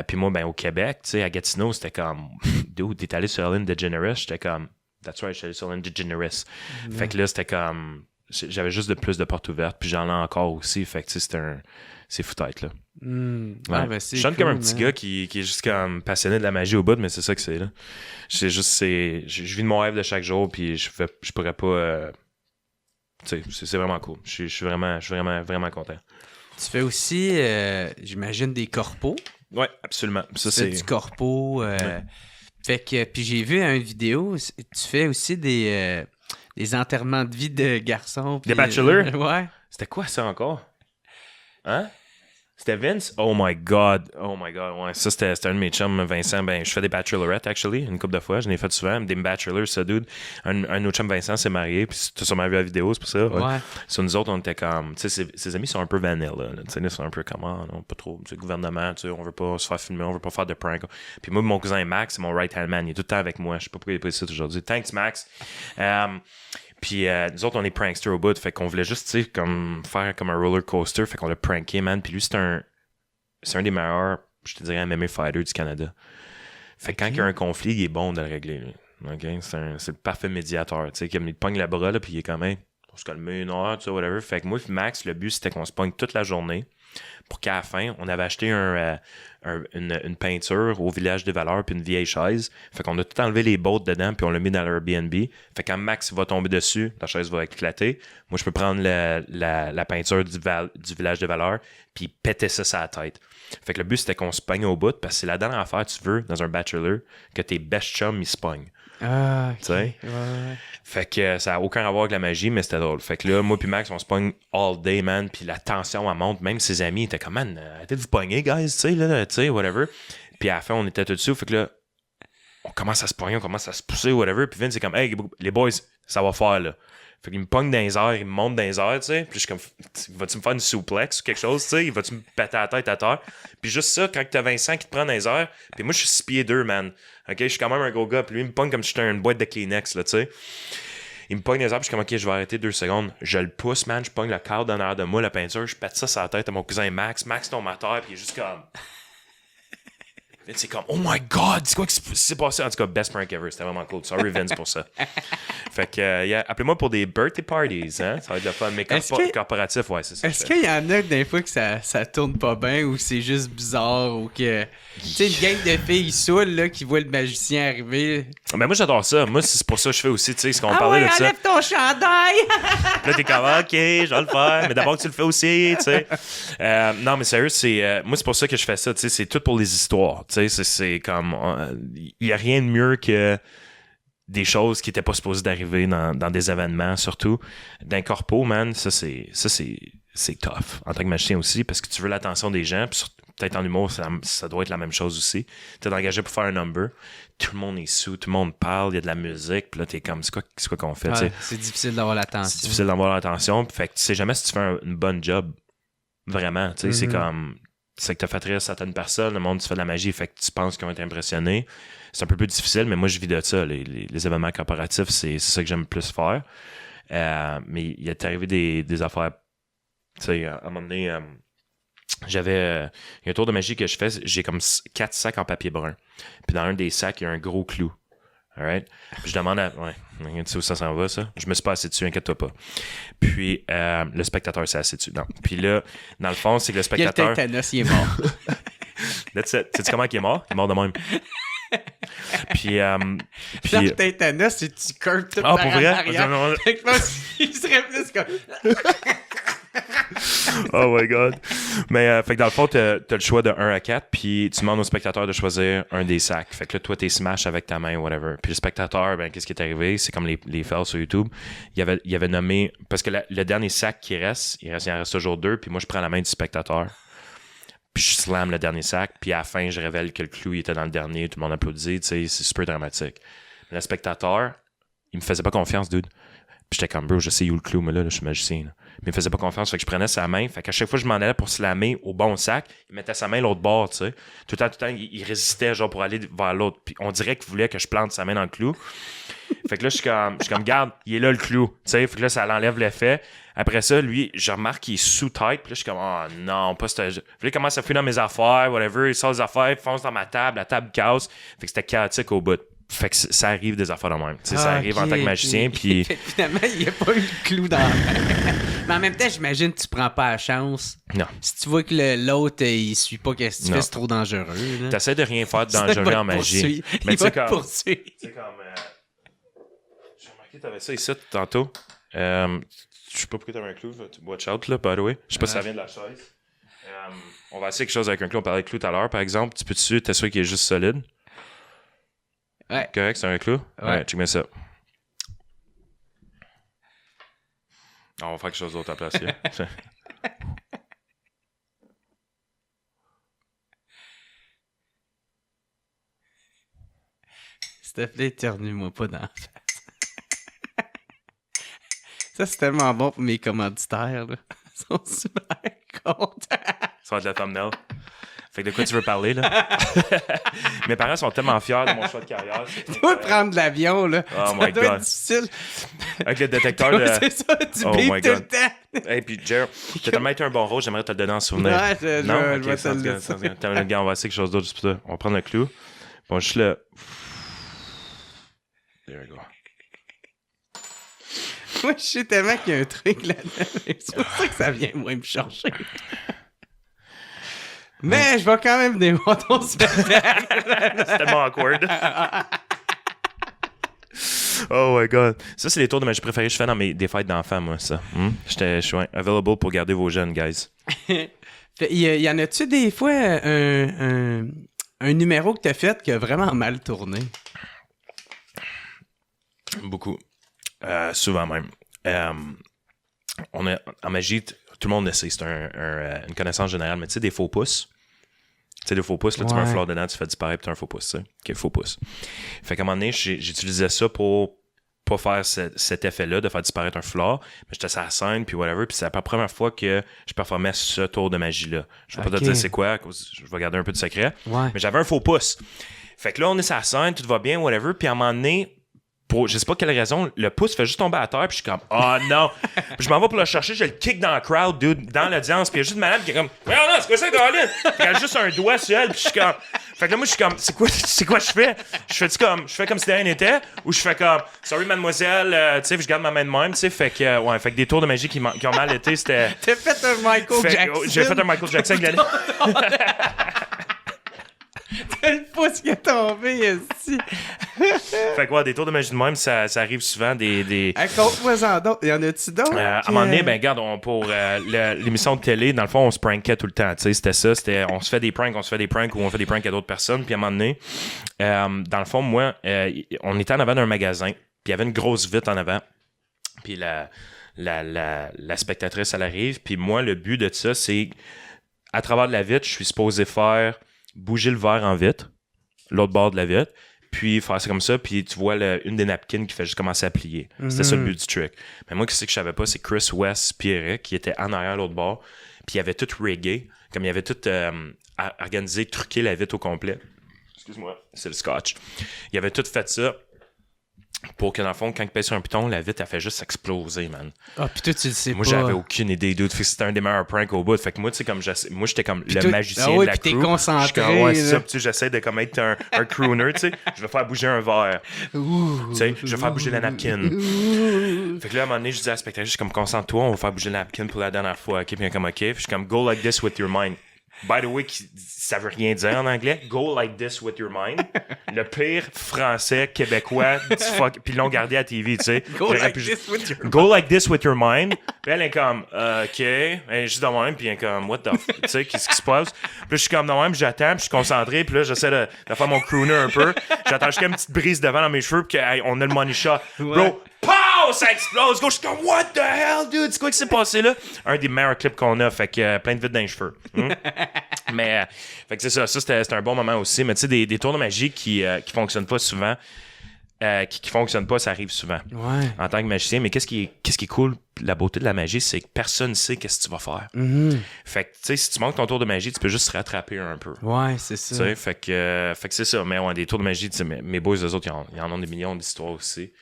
Puis moi, au Québec, tu sais, à Gatineau, c'était comme, dude, t'es allé sur Ellen DeGeneres? J'étais comme, that's right, j'étais allé sur Ellen DeGeneres. Fait que là, c'était comme, j'avais juste de plus de portes ouvertes, puis j'en ai encore aussi, fait que tu sais, c'est fou-tête, là. Ouais, ben, c'est Je chante cool, comme un petit man. gars qui est juste comme passionné de la magie au bout, mais c'est ça que c'est, là. Je vis de mon rêve de chaque jour, puis je pourrais pas... tu sais, c'est vraiment cool. Je suis vraiment content. Tu fais aussi, j'imagine, des corpos. Ouais, absolument. Ça, Tu fais du corpo. Fait que, puis j'ai vu une vidéo, tu fais aussi des enterrements de vie de garçons. Des bachelors? Ouais. C'était quoi ça encore? Hein? C'était Vince? Oh my God. Ouais, ça, c'était un de mes chums, Vincent. Ben, je fais des bachelorettes, actually, une couple de fois. Je l'ai fait souvent. Des bachelors, ça, dude. Un de nos chums, Vincent, s'est marié. Puis tu as sûrement vu la vidéo, c'est pour ça. Ouais. Sur nous autres, on était comme... Tu sais, ses amis sont un peu vanilla, là. Tu sais, ils sont un peu comme... non, pas trop. Tu sais, gouvernement, tu sais, on veut pas se faire filmer, on veut pas faire de prank. Puis moi, mon cousin Max, c'est mon right-hand man. Il est tout le temps avec moi. Je sais pas pourquoi il est pas ici aujourd'hui. Thanks, Max. Puis nous autres, on est pranksters au bout. Fait qu'on voulait juste, tu sais, comme faire comme un roller coaster. Fait qu'on l'a pranké, man. Puis lui, c'est un des meilleurs, je te dirais, MMA fighter du Canada. Fait que quand il y a un conflit, il est bon de le régler, lui. Okay? C'est le parfait médiateur. Tu sais, il pogne la bras, là, puis il est quand même, on se calme une heure, tu sais, whatever. Fait que moi et Max, le but, c'était qu'on se pogne toute la journée pour qu'à la fin, on avait acheté une peinture au village des valeurs puis une vieille chaise. Fait qu'on a tout enlevé les bottes dedans puis on l'a mis dans l'Airbnb. Fait que quand Max va tomber dessus, la chaise va éclater. Moi, je peux prendre la peinture du village des valeurs puis péter ça sur la tête. Fait que le but, c'était qu'on se pogne au bout parce que c'est la dernière affaire tu veux dans un bachelor que tes best chums, ils se pognent. Ah, ok. Tu sais? Ouais. Fait que ça n'a aucun rapport avec la magie, mais c'était drôle. Fait que là, moi puis Max, on se pogne all day, man, puis la tension, elle monte. Même ses amis étaient comme, man, arrêtez de vous pogner, guys, tu sais, là, tu sais, whatever. Puis à la fin, on était tout dessus. Fait que là, on commence à se pogner, on commence à se pousser, whatever. Puis Vince, c'est comme, hey, les boys, ça va faire, là. Fait qu'il me pogne dans les airs, il me monte dans les airs, tu sais. Puis je suis comme, vas-tu me faire une suplex ou quelque chose, tu sais? Vas-tu me péter la tête à terre? Puis juste ça, quand t'as Vincent qui te prend dans les airs, puis moi, je suis 6 pieds 2, man. OK, je suis quand même un gros gars. Puis lui, il me pogne comme si j'étais une boîte de Kleenex, là, tu sais. Il me pogne dans les airs, puis je suis comme, OK, je vais arrêter 2 secondes. Je le pousse, man. Je pogne le cadre en arrière de moi, la peinture. Je pète ça sur la tête à mon cousin Max. Max tombe à terre, puis il est juste comme... C'est comme, oh my God, c'est quoi qui s'est passé? En tout cas, best prank ever. C'était vraiment cool. Sorry, Vince, pour ça. Fait que, yeah, appelez-moi pour des birthday parties, hein? Ça va être le fun. Mais corporatif, ouais, c'est ça. Est-ce qu'il y en a des fois que ça tourne pas bien ou c'est juste bizarre ou que... Tu sais, une gang de filles saoules, là, qui voient le magicien arriver. Ben moi, j'adore ça. Moi, c'est pour ça que je fais aussi, tu sais, ce qu'on Ah parlait ouais, de ça. enlève ton chandail! Là, t'es comme, OK, je vais le faire. Mais d'abord que tu le fais aussi, tu sais. Non, mais sérieux, moi, c'est pour ça que je fais ça, tu sais. C'est tout pour les histoires, tu sais. C'est comme... Il y a rien de mieux que des choses qui n'étaient pas supposées d'arriver dans des événements, surtout. D'un corpo, man, ça, c'est tough. En tant que magicien aussi, parce que tu veux l'attention des gens, puis peut-être en humour, ça doit être la même chose aussi. T'es engagé pour faire un number, tout le monde est sous, tout le monde parle, il y a de la musique, puis là, t'es comme, c'est quoi qu'on fait, Ouais, c'est difficile d'avoir l'attention. C'est difficile d'avoir l'attention, fait que tu sais jamais si tu fais une bonne job. Vraiment, tu sais, c'est comme... C'est que t'as fait rire certaines personnes, le monde, tu fais de la magie, fait que tu penses qu'ils vont être impressionnés. C'est un peu plus difficile, mais moi, je vis de ça. Les événements corporatifs, c'est ça que j'aime le plus faire. Mais il est arrivé des affaires... Tu sais, à un moment donné... il y a un tour de magie que je fais, j'ai comme 4 sacs en papier brun. Puis dans un des sacs, il y a un gros clou. Alright? Puis je demande ouais, tu sais où ça s'en va, ça? Je me suis pas assis dessus, inquiète-toi pas. Puis le spectateur s'est assis dessus. Non. Puis là, dans le fond, c'est que le spectateur... Il y a le tétanos, il est mort. That's it. Sais-tu comment il est mort? Il est mort de même. Puis Dans le tétanos, c'est tu curves tout par pour vrai? arrière. Fait que je pense qu'il serait plus comme... Oh my God. Mais fait que dans le fond, t'as le choix de 1 à 4, puis tu demandes au spectateur de choisir un des sacs. Fait que là, toi, t'es smash avec ta main, whatever. Puis le spectateur, ben, qu'est-ce qui est arrivé? C'est comme les fails sur YouTube. Il avait nommé... Parce que le dernier sac qui reste, il en reste toujours 2, puis moi, je prends la main du spectateur. Puis je slam le dernier sac, puis à la fin, je révèle que le clou, il était dans le dernier, tout le monde applaudit, tu sais, c'est super dramatique. Mais le spectateur, il me faisait pas confiance, dude. Puis j'étais comme, bro, je sais où le clou, mais là, je suis magicien, là. Mais il me faisait pas confiance, fait que je prenais sa main, fait qu'à chaque fois que je m'en allais pour slammer au bon sac, il mettait sa main l'autre bord, tu sais. Tout le temps, il résistait, genre, pour aller vers l'autre. Puis on dirait qu'il voulait que je plante sa main dans le clou. Fait que là, je suis comme, garde, il est là le clou, tu sais. Fait que là, ça l'enlève l'effet. Après ça, lui, je remarque qu'il est sous tête. Puis là, je suis comme, oh non, pas cette. Puis là, il commence à fouiller dans mes affaires, whatever. Il sort des affaires, il fonce dans ma table, la table casse. Fait que c'était chaotique au bout. Fait que ça arrive des affaires de même. Tu sais, ça arrive en tant que magicien, puis... Finalement, il n'y a pas eu le clou dans la main. Mais en même temps, j'imagine que tu prends pas la chance. Non. Si tu vois que l'autre, il suit pas qu'est-ce que tu fais, c'est trop dangereux. T'essaies de rien faire de dangereux en magie. Mais il va te poursuivre. Tu sais, comme... j'ai remarqué que t'avais ça ici tantôt. Je sais pas pourquoi t'avais un clou. Watch out, là, by the way. Je sais pas si ça vient de la chaise. On va essayer quelque chose avec un clou. On parlait de clou tout à l'heure, par exemple. Tu peux-tu t'assurer qu'il est juste solide? Ouais. Correct, c'est un clou? Ouais, check bien ça. On va faire quelque chose d'autre à la place. S'il te plaît, éternue-moi pas dans la face. Ça, c'est tellement bon pour mes commanditaires. Là. Ils sont super contents. Ça va être la thumbnail. Fait que de quoi tu veux parler, là? Mes parents sont tellement fiers de mon choix de carrière. Tu dois prendre l'avion, là. Oh ça my doit God. être difficile. Avec le détecteur de... C'est ça, tu Oh bipes my tout God. le temps. Hey, puis Jer, t'as tellement été un bon rôle, j'aimerais te le donner en souvenir. Ouais, je non? vais Ok, te le ça, dire. Attends, regarde, on va essayer quelque chose d'autre juste pour ça. On va prendre le clou. Bon, juste là. There we go. Moi, je sais tellement qu'il y a un truc là-dedans. C'est pour ça que ça vient, moi, me chercher. Mais je vais quand même venir voir ton spectacle. C'est tellement awkward. Oh my God. Ça, c'est les tours de magie préférés que je fais dans des fêtes d'enfants, moi, ça. Je suis available pour garder vos jeunes, guys. Y en a-tu des fois un numéro que t'as fait qui a vraiment mal tourné? Beaucoup. Souvent même. On a, en magie, tout le monde le sait, c'est une connaissance générale, mais tu sais, des faux pouces. Tu sais, des faux pouces, là, tu mets un fleur dedans, tu fais disparaître, puis t'as un faux pouce, tu sais. OK, faux pouce. Fait qu'à un moment donné, j'utilisais ça pour pas faire cet effet-là, de faire disparaître un fleur, mais j'étais sur la scène, puis whatever, puis c'est la première fois que je performais ce tour de magie-là. Je vais pas te dire c'est quoi, je vais garder un peu de secret, mais j'avais un faux pouce. Fait que là, on est sur la scène, tout va bien, whatever, puis à un moment donné, pour je sais pas quelle raison, le pouce fait juste tomber à terre, puis je suis comme, oh non! Puis je m'en vais pour le chercher, je le kick dans le crowd, dude, dans l'audience, puis il y a juste une malade qui est comme, non, c'est quoi ça, Colin? Puis elle a juste un doigt sur elle, puis je suis comme, fait que là, moi, je suis comme, c'est quoi je fais? Je fais comme si de rien n'était, ou je fais comme, sorry, mademoiselle, tu sais, je garde ma main de même, tu sais, fait que des tours de magie qui ont mal été, c'était. T'as fait un Michael Jackson. J'ai fait un Michael Jackson, T'as le pouce qui est tombé ici. Fait que des tours de magie de même, ça arrive souvent des... Compte-moi-en d'autres. Y en a-tu d'autres? À un moment donné, ben regarde, pour l'émission de télé, dans le fond, on se prankait tout le temps. Tu sais, c'était ça. On se fait des pranks ou on fait des pranks à d'autres personnes. Puis à un moment donné, dans le fond, moi, on était en avant d'un magasin. Puis il y avait une grosse vitre en avant. Puis la spectatrice, elle arrive. Puis moi, le but de ça, c'est à travers de la vitre, je suis supposé faire bouger le verre en vitre, l'autre bord de la vitre, puis faire ça comme ça, puis tu vois une des napkins qui fait juste commencer à plier. C'était ça le but du trick. Mais moi, ce que je savais pas, c'est Chris West puis Eric qui étaient en arrière l'autre bord, puis ils avaient tout riggé, comme ils avaient tout organisé, truqué la vitre au complet. Excuse-moi, c'est le scotch. Ils avaient tout fait ça pour que, dans le fond, quand ils pèsent sur un piton, la vitre, elle fait juste exploser, man. Ah, puis toi, tu le sais moi, pas. j'avais aucune idée, dude. Fait que c'était un des meilleurs pranks au bout. Fait que moi, tu sais, comme moi, j'étais comme puis le magicien de la crew. Puis t'es concentré. Je suis comme, ouais, c'est ça. Puis tu sais, j'essaie de comme être un crooner, tu sais. Je vais faire bouger un verre. Tu sais, je vais faire bouger la napkin. Fait que là, à un moment donné, je dis à la spectatrice, je suis comme, concentre-toi, on va faire bouger la napkin pour la dernière fois. OK, puis bien comme, OK. Puis je suis comme, go like this with your mind. By the way, ça veut rien dire en anglais. Go like this with your mind. Le pire français québécois du fuck. Puis ils l'ont gardé à TV, tu sais. Go like this with your mind. Puis elle est comme, OK. Elle est juste de même. Puis elle est comme, what the fuck. Tu sais, qu'est-ce qui se passe? Puis je suis comme de même, j'attends. Puis je suis concentré. Puis là, j'essaie de faire mon crooner un peu. J'attends jusqu'à une petite brise devant dans mes cheveux. Puis on a le money shot. Bro, pow! Ça explose. Go, je suis comme, what the hell, dude? C'est quoi qui s'est passé là? Un des meilleurs clips qu'on a. Fait que plein de vides dans les cheveux. Mais, fait que c'est ça. Ça, c'était un bon moment aussi. Mais tu sais, des tours de magie qui fonctionnent pas souvent. Qui fonctionnent pas, ça arrive souvent. Ouais. En tant que magicien. Mais qu'est-ce qui est cool? La beauté de la magie, c'est que personne ne sait qu'est-ce que tu vas faire. Fait que, tu sais, si tu manques ton tour de magie, tu peux juste te rattraper un peu. Ouais, c'est ça. Tu sais, fait que c'est ça. Mais ouais, des tours de magie, tu sais, mes boys, eux autres, ils en ont des millions d'histoires aussi.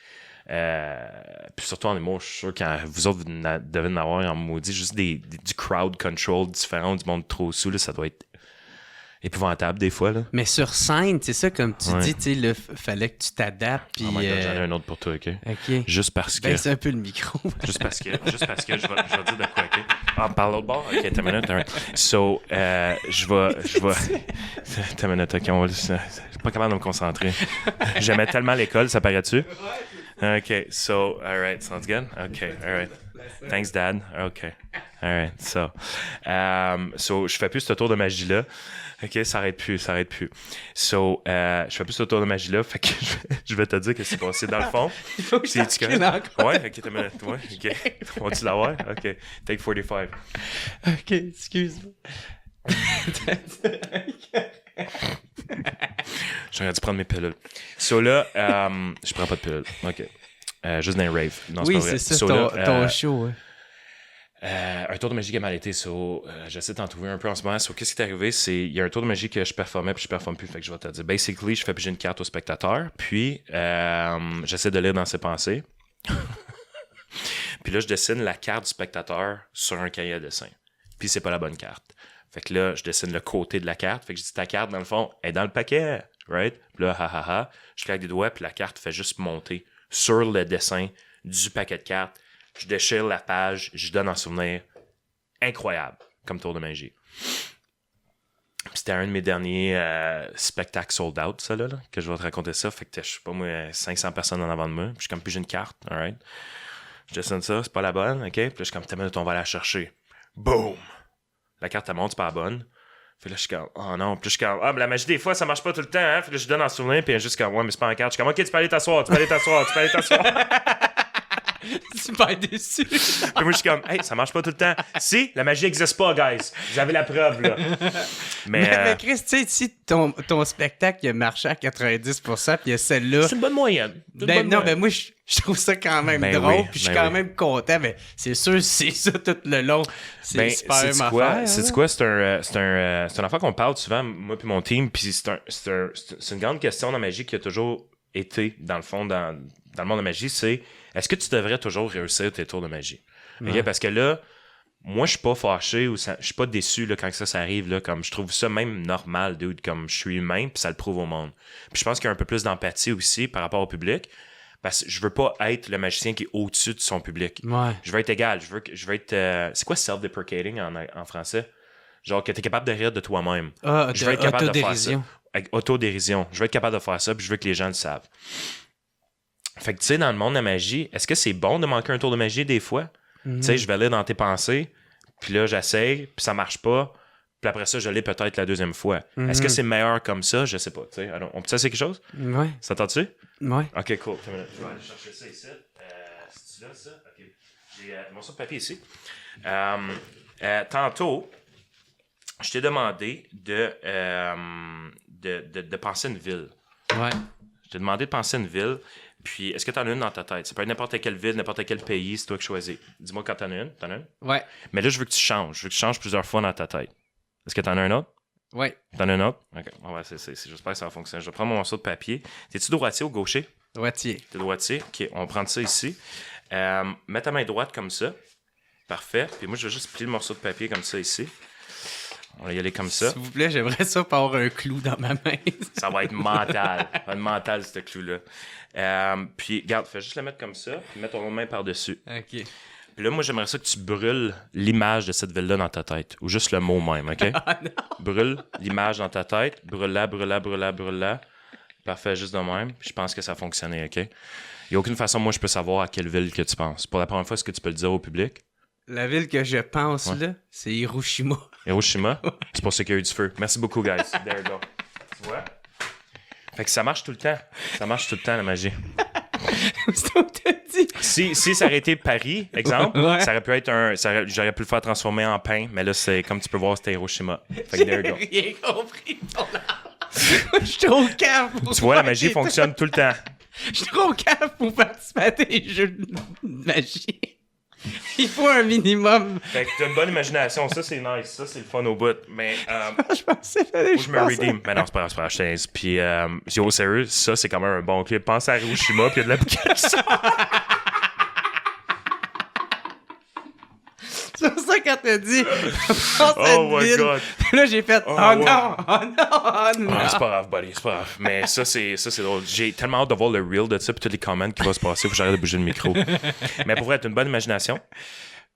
Puis surtout en humour, je suis sûr que vous autres devez en avoir en maudit, juste du crowd control différent, du monde trop sous, là, ça doit être épouvantable des fois, là. Mais sur scène, c'est ça, comme tu Ouais. dis, tu sais, fallait que tu t'adaptes. Puis, Oh my God, j'en ai un autre pour toi, OK? OK. Juste parce que... Baisse un peu le micro. Juste parce que je vais dire de quoi, OK? Ah, par l'autre bord? OK, t'as une minute. Right. So, je vais... T'as une minute, OK, je suis pas capable de me concentrer. J'aimais tellement l'école, ça paraît-tu? OK, so, all right, sounds good? OK, all right. Thanks, Dad. OK, all right, so, je fais plus ce tour de magie-là. OK, ça arrête plus. So, je fais plus ce tour de magie-là, fait que je vais te dire que c'est passé dans le fond. Il faut que je C'est-tu correct? encore. Ouais, OK, t'as une minute. Ouais, OK. On va-tu l'avoir? OK, take 45. OK, excuse-moi. J'aurais dû prendre mes pilules. So là, je prends pas de pilules. OK. Juste dans les raves. Non, Oui, pas vrai. c'est ça, So ton, là, ton show. Ouais. un tour de magie qui a mal été, j'essaie d'en trouver un peu en ce moment. Qu'est-ce qui est arrivé? Il y a un tour de magie que je performais puis je performe plus, fait que je vais te dire. Basically, je fais piger une carte au spectateur, puis j'essaie de lire dans ses pensées. Puis là, je dessine la carte du spectateur sur un cahier à dessin. Puis c'est pas la bonne carte. Fait que là, je dessine le côté de la carte. Fait que je dis, ta carte, dans le fond, est dans le paquet, right? Puis là, je claque des doigts, puis la carte fait juste monter sur le dessin du paquet de cartes. Je déchire la page, je donne en souvenir. Incroyable, comme tour de magie. Puis c'était un de mes derniers spectacles sold out, ça, là, que je vais te raconter ça. Fait que je sais pas, moi, 500 personnes en avant de moi. Puis je suis comme, puis j'ai une carte, alright? Je dessine ça, c'est pas la bonne, OK? Puis là, je suis comme, t'as minute, on va la chercher. Boom! La carte, elle monte, c'est pas la bonne. Puis là, je suis comme, oh non. Puis je suis comme, mais la magie, des fois, ça marche pas tout le temps, hein? Puis là, je donne en souvenir, puis juste comme, ouais, mais c'est pas en carte. Je suis comme, OK, tu peux aller t'asseoir. Super déçu. Puis moi, je suis comme, hey, ça marche pas tout le temps. Si, la magie existe pas, guys. Vous avez la preuve, là. Mais Chris, tu sais, si ton spectacle il a marché à 90%, puis il y a celle-là. C'est une bonne moyenne. Ben moi, je trouve ça quand même drôle, puis je suis quand même content. Mais c'est sûr, c'est ça tout le long. C'est super c'est ma quoi? affaire. C'est quoi? C'est un affaire qu'on parle souvent, moi puis mon team, puis c'est une grande question dans la magie qui a toujours été, dans le fond, dans le monde de la magie, c'est est-ce que tu devrais toujours réussir tes tours de magie? Ouais. Okay? Parce que là, moi, je suis pas fâché ou je suis pas déçu là, quand ça arrive. Là, comme je trouve ça même normal, dude, comme je suis humain, puis ça le prouve au monde. Puis je pense qu'il y a un peu plus d'empathie aussi par rapport au public. Parce que je veux pas être le magicien qui est au-dessus de son public. Ouais. Je veux être égal. Je veux être... c'est quoi self-deprecating en français? Genre que t'es capable de rire de toi-même. Je veux être capable de faire ça. Autodérision. Je veux être capable de faire ça, puis je veux que les gens le savent. Fait que tu sais, dans le monde de la magie, est-ce que c'est bon de manquer un tour de magie des fois? Tu sais, je vais lire dans tes pensées, puis là, j'essaye, puis ça marche pas, puis après ça, je l'ai peut-être la deuxième fois. Est-ce que c'est meilleur comme ça? Je sais pas. Tu sais, on peut essayer quelque chose? Ouais. Ça t'entend-tu? Ouais. Ok, cool. Je vais aller chercher ça ici. C'est-tu là, ça? Ok. J'ai mon morceau de papier ici. Tantôt, je t'ai demandé de penser une ville. Ouais. Je t'ai demandé de penser une ville. Puis, est-ce que t'en as une dans ta tête? Ça peut être n'importe quelle ville, n'importe quel pays, c'est toi qui choisis. Dis-moi quand t'en as une. T'en as une? Ouais. Mais là, je veux que tu changes. Je veux que tu changes plusieurs fois dans ta tête. Est-ce que t'en as un autre? Ouais. T'en as un autre? OK. Ouais, j'espère que ça va fonctionner. Je vais prendre mon morceau de papier. T'es-tu droitier ou gaucher? Droitier. T'es droitier? OK, on va prendre ça ici. Mets ta main droite comme ça. Parfait. Puis moi, je vais juste plier le morceau de papier comme ça ici. On va y aller comme ça. S'il vous plaît, j'aimerais ça pas avoir un clou dans ma main. Ça va être mental. Ça va être mental, ce clou-là. Puis, regarde, fais juste le mettre comme ça, puis mets ton main par-dessus. OK. Puis là, moi, j'aimerais ça que tu brûles l'image de cette ville-là dans ta tête. Ou juste le mot même, OK? Ah non! Brûle l'image dans ta tête. Brûle-la. Parfait, juste de même. Puis je pense que ça a fonctionné, OK? Il n'y a aucune façon, moi, je peux savoir à quelle ville que tu penses. Pour la première fois, est-ce que tu peux le dire au public? La ville que je pense, là, c'est Hiroshima. Hiroshima? C'est pour ça qu'il y a eu du feu. Merci beaucoup, guys. There you go. Tu vois? Fait que ça marche tout le temps. Ça marche tout le temps, la magie. C'est ce que t'as dit. Si ça aurait été Paris, exemple, ça aurait pu être j'aurais pu le faire transformer en pain, mais là, c'est comme tu peux voir, c'était Hiroshima. Fait que there you go. J'ai rien compris. Je suis trop cave. Tu vois, la magie fonctionne tout le temps. Je suis trop cave pour participer à des jeux de magie. Il faut un minimum. Fait que t'as une bonne imagination, ça c'est nice, ça c'est le fun au bout. Mais je pensais que je me redeem. Mais non, c'est pas grave. Puis au sérieux, ça c'est quand même un bon clip. Pense à Hiroshima, puis il y a de l'application. C'est pour ça quand t'as dit Oh my God. Là, j'ai fait oh ouais. non, oh non, oh non. Ah, c'est pas grave, buddy, c'est pas grave. Mais ça, c'est drôle. J'ai tellement hâte de voir le reel de ça puis tous les comments qui vont se passer. Faut que j'arrête de bouger le micro. Mais pour être une bonne imagination,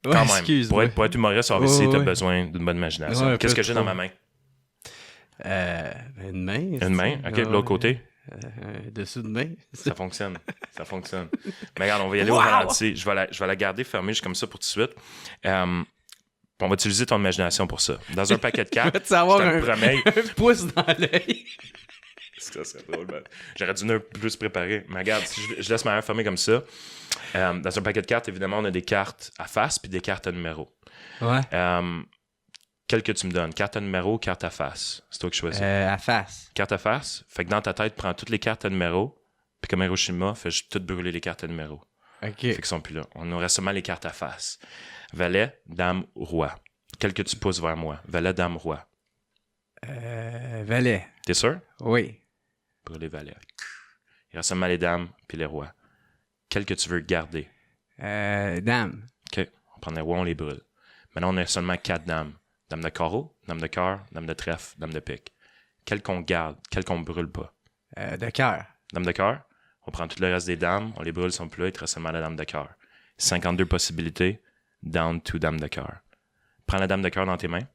Ouais, quand même. excuse-moi. Pour être humoriste, obviously, t'as besoin d'une bonne imagination. Ouais, Qu'est-ce que j'ai trop. dans ma main? Une main. Une main? OK, de l'autre côté? Dessous de main. Ça fonctionne. Ça fonctionne. Mais regarde, on va y aller au ralenti. Je vais la garder fermée juste comme ça pour tout de suite. On va utiliser ton imagination pour ça. Dans un paquet de cartes, Je vais te savoir je te promets. un pouce dans l'œil. Ça serait drôle, man. J'aurais dû ne plus préparer. Mais regarde, si je laisse ma main fermée comme ça. Dans un paquet de cartes, évidemment, on a des cartes à face puis des cartes à numéro. Ouais. Quelle que tu me donnes? Carte à numéro ou carte à face? C'est toi qui choisis. À face. Carte à face? Fait que dans ta tête, prends toutes les cartes à numéro. Puis comme Hiroshima, fais tout brûler les cartes à numéro. OK. Fait qu'ils sont plus là. On aurait seulement les cartes à face. Valet, dame, roi. Quel que tu pousses vers moi. Valet, dame, roi. Valet. T'es sûr? Oui. Brûler valet. Il reste seulement les dames puis les rois. Quel que tu veux garder? Dame. OK. On prend les rois, on les brûle. Maintenant, on a seulement 4 dames. Dame de carreau, dame de cœur, dame de trèfle, dame de pique. Quel qu'on garde, quel qu'on brûle pas? De cœur. Dame de cœur, on prend tout le reste des dames, on les brûle, ils sont plus là, il te reste seulement la dame de cœur. 52 possibilités, down to dame de cœur. Prends la dame de cœur dans tes mains,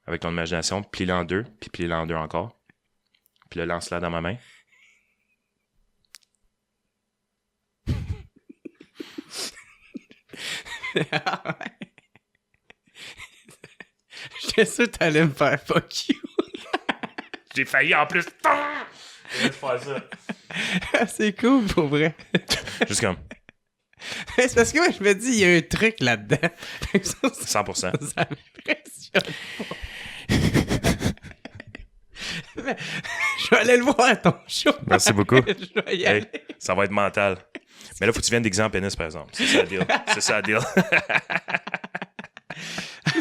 avec ton imagination, plie-la en deux, puis plie-la en deux encore. Puis là, lance-la dans ma main. J'étais sûr que t'allais me faire fuck you. J'ai failli en plus. Laisse faire ça. C'est cool pour vrai. Juste comme C'est parce que moi, je me dis, il y a un truc là-dedans. 100%. Ça m'impressionne pas. Mais, je vais aller le voir, ton show. Merci beaucoup. Je vais y aller. Hey, ça va être mental. Mais là, faut que tu viennes d'exemple pénis, par exemple. C'est ça le deal. C'est ça le deal.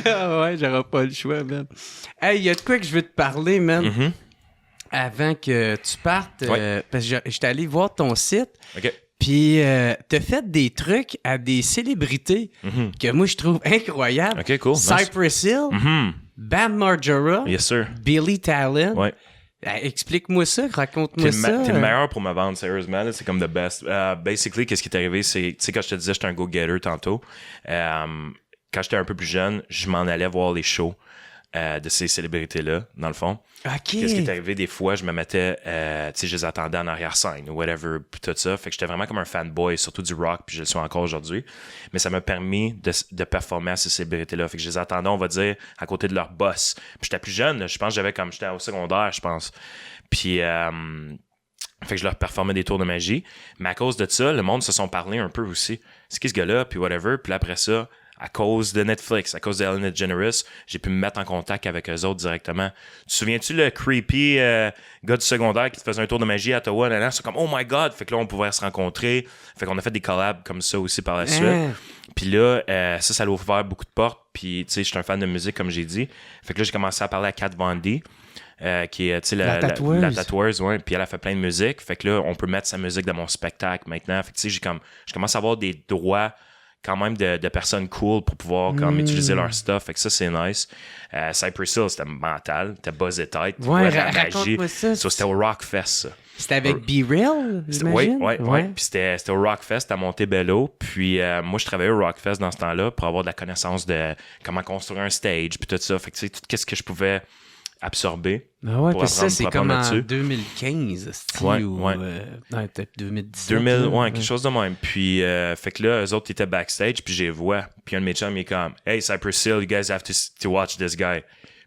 Ah ouais, j'aurai pas le choix, man. Hey, il y a de quoi que je veux te parler, man. Mm-hmm. Avant que tu partes, Ouais. parce que j'étais allé voir ton site, OK. puis t'as fait des trucs à des célébrités Mm-hmm. que moi, je trouve incroyables. OK, cool. Nice. Cypress Hill, Mm-hmm. Bam Margera, Yes, sir. Billy Talent. Ouais. Explique-moi ça, raconte-moi T'es ça. le meilleur pour me vendre, sérieusement. Là, c'est comme the best. Basically, qu'est-ce qui est arrivé, c'est... Tu sais, quand je te disais j'étais un go-getter tantôt, quand j'étais un peu plus jeune, je m'en allais voir les shows de ces célébrités-là, dans le fond. OK. Qu'est-ce qui est arrivé, des fois, je me mettais... tu sais, je les attendais en arrière-scène ou whatever, puis tout ça. Fait que j'étais vraiment comme un fanboy, surtout du rock, puis je le suis encore aujourd'hui. Mais ça m'a permis de performer à ces célébrités-là. Fait que je les attendais, on va dire, à côté de leur boss. Puis j'étais plus jeune, là, je pense que j'étais au secondaire, je pense. Puis... fait que je leur performais des tours de magie. Mais à cause de ça, le monde se sont parlé un peu aussi. C'est qui ce gars-là, puis whatever. Puis là, après ça, à cause de Netflix, à cause de Ellen DeGeneres, j'ai pu me mettre en contact avec eux autres directement. Tu te souviens-tu le creepy gars du secondaire qui te faisait un tour de magie à Ottawa? C'est comme, oh my God! Fait que là, on pouvait se rencontrer. Fait qu'on a fait des collabs comme ça aussi par la suite. Puis là, ça l'a ouvert beaucoup de portes. Puis, tu sais, je suis un fan de musique, comme j'ai dit. Fait que là, j'ai commencé à parler à Kat Von D, qui est, tu sais, la tatoueuse, ouais. Puis elle a fait plein de musique. Fait que là, on peut mettre sa musique dans mon spectacle maintenant. Fait que, tu sais, je commence à avoir des droits quand même de personnes cool pour pouvoir quand même utiliser leur stuff. Fait que ça, c'est nice. Cypress Hill, c'était mental. C'était buzzé tête. Ouais, raconte-moi ça. C'était au Rockfest, ça. C'était avec B-Real, j'imagine? Oui. Puis c'était au Rockfest à Montebello. Puis moi, je travaillais au Rockfest dans ce temps-là pour avoir de la connaissance de comment construire un stage puis tout ça. Fait que tu sais, tout ce que je pouvais absorber. Ah ouais, pour puis ça, c'est comme en là-dessus. 2015, Ouais. ou peut-être 2017. 2000, là. ouais, quelque chose de même. Puis, fait que là, eux autres étaient backstage, puis j'ai vois. Puis un de mes chums, il est comme, hey, Cypress Hill, you guys have to watch this guy.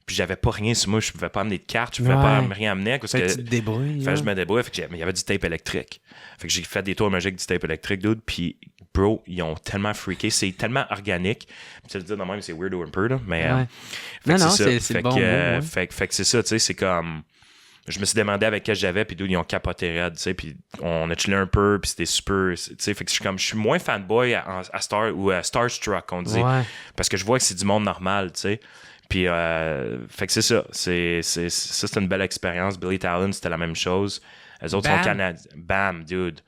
Puis j'avais pas rien sur moi, je pouvais pas amener de carte, je pouvais pas rien amener. Parce Fait que tu te débrouilles. Fait que je me débrouille, fait que il y avait du tape électrique. Fait que j'ai fait des tours magiques du tape électrique, dude, puis bro, ils ont tellement freaké, c'est tellement organique. Tu le dis de même, c'est weirdo un peu, là, mais... non, c'est le bon mot. Ouais. Fait que c'est ça, tu sais, c'est comme... Je me suis demandé avec quel j'avais, puis dude, ils ont capoté raide, tu sais, puis on a chillé un peu, puis c'était super, tu sais, fait que je suis moins fanboy à Star, ou à Starstruck, on dit, parce que je vois que c'est du monde normal, tu sais. Puis, fait que c'est ça. C'est une belle expérience. Billy Talent, c'était la même chose. Les autres sont canadiens. Bam, dude.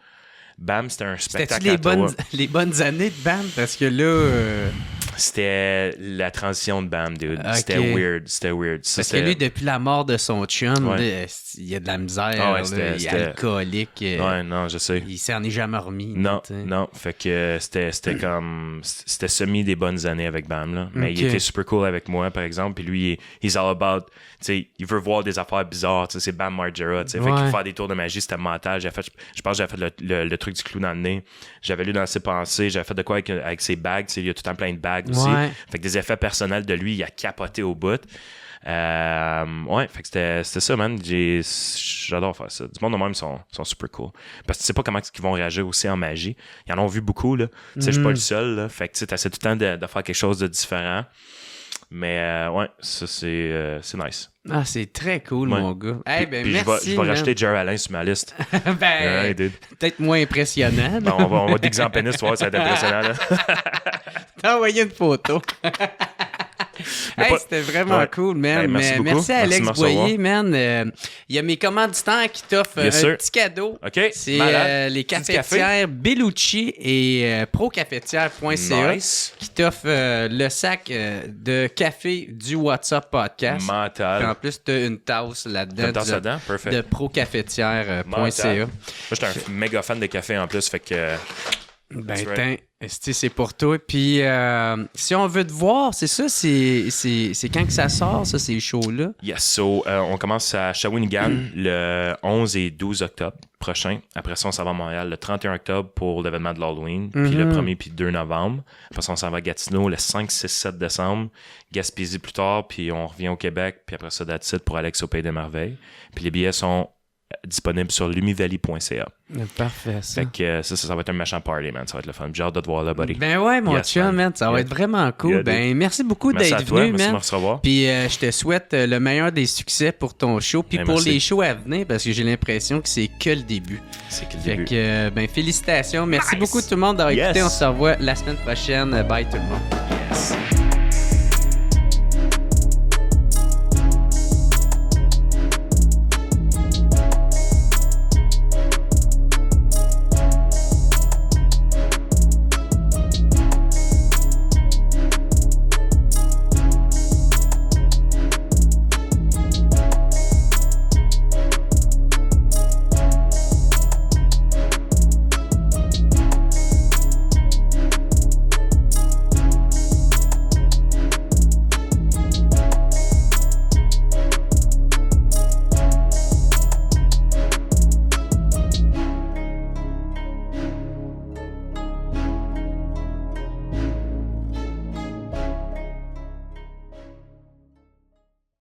Bam, c'était un spectacle. C'était-tu les bonnes années de Bam? Parce que là... C'était la transition de Bam, dude. Okay. C'était weird. Ça, Parce que lui, depuis la mort de son chum, Ouais. là, il y a de la misère, Ah ouais, là, il est alcoolique. Ouais, non, je sais. Il s'en est jamais remis. Non, t'sais. non. Fait que c'était comme... C'était semi des bonnes années avec Bam, là. Mais Ok. il était super cool avec moi, par exemple. Puis lui, he's all about... Tu sais, il veut voir des affaires bizarres. Tu sais, c'est Bam Margera, tu sais. Fait Ouais. qu'il fait des tours de magie, c'était mental. Je pense que j'avais fait le truc du clou dans le nez. J'avais lu dans ses pensées. J'avais fait de quoi avec ses bagues. Tu sais, il y a tout le temps plein de bagues aussi. Ouais. Fait que des effets personnels de lui, il a capoté au bout. Ouais, fait que c'était ça, man. J'adore faire ça. Du monde de même sont super cool. Parce que tu sais pas comment ils vont réagir aussi en magie. Ils en ont vu beaucoup, là. Tu sais, je suis pas le seul, là. Fait que tu sais, t'essaies tout le temps de faire quelque chose de différent. Mais ouais, ça, c'est nice. Ah, c'est très cool, Ouais. mon gars. Hey, ben, Puis merci. je vais rajouter Jerry Allen sur ma liste. Ben, Ouais, dude. peut-être moins impressionnant. Ben, on va déguiser en pénis, tu vois, ça va être impressionnant, là. T'as envoyé une photo. Hey, pas- c'était vraiment Ouais. cool, man. Hey, merci Mais beaucoup. merci à Merci de Alex me recevoir. Boyer, man. Il y a mes commanditaires qui t'offrent Yes, un sir. petit cadeau. OK, C'est malade. les Petit cafetières Bellucci et procafetière.ca Nice. qui t'offrent le sac de café du WhatsApp Podcast. Puis en Mental. plus, t'as une tasse là-dedans. T'as une tasse de- là-dedans? Perfect. De procafetière.ca. Mental. Moi, j'étais un méga fan de café en plus, fait que... Ben, That's right. tiens, esti, c'est pour toi. Puis, si on veut te voir, c'est ça, c'est quand que ça sort, ça, ces shows-là? Yes, so, on commence à Shawinigan le 11 et 12 octobre prochain. Après ça, on s'en va à Montréal le 31 octobre pour l'événement de l'Halloween. Puis le 1er puis 2 novembre. Après ça, on s'en va à Gatineau le 5, 6, 7 décembre. Gaspésie plus tard, puis on revient au Québec. Puis après ça, that's it pour Alex au Pays des Merveilles. Puis les billets sont disponibles sur lumivalley.ca. Parfait, ça. Fait que ça va être un méchant party, man. Ça va être le fun. J'ai hâte de te voir là, buddy. Ben ouais, mon Yes, chum, man, ça va Yeah. être vraiment cool. Yeah, Ben, merci beaucoup Merci à d'être toi. venu, Merci de me man. recevoir. Puis je te souhaite le meilleur des succès pour ton show, puis Ben, pour merci. les shows à venir, parce que j'ai l'impression que c'est que le début. C'est que le Fait début. que, ben, félicitations. Merci Nice. beaucoup tout le monde d'avoir Yes. écouté. On se revoit la semaine prochaine. Bye tout le monde. Yes.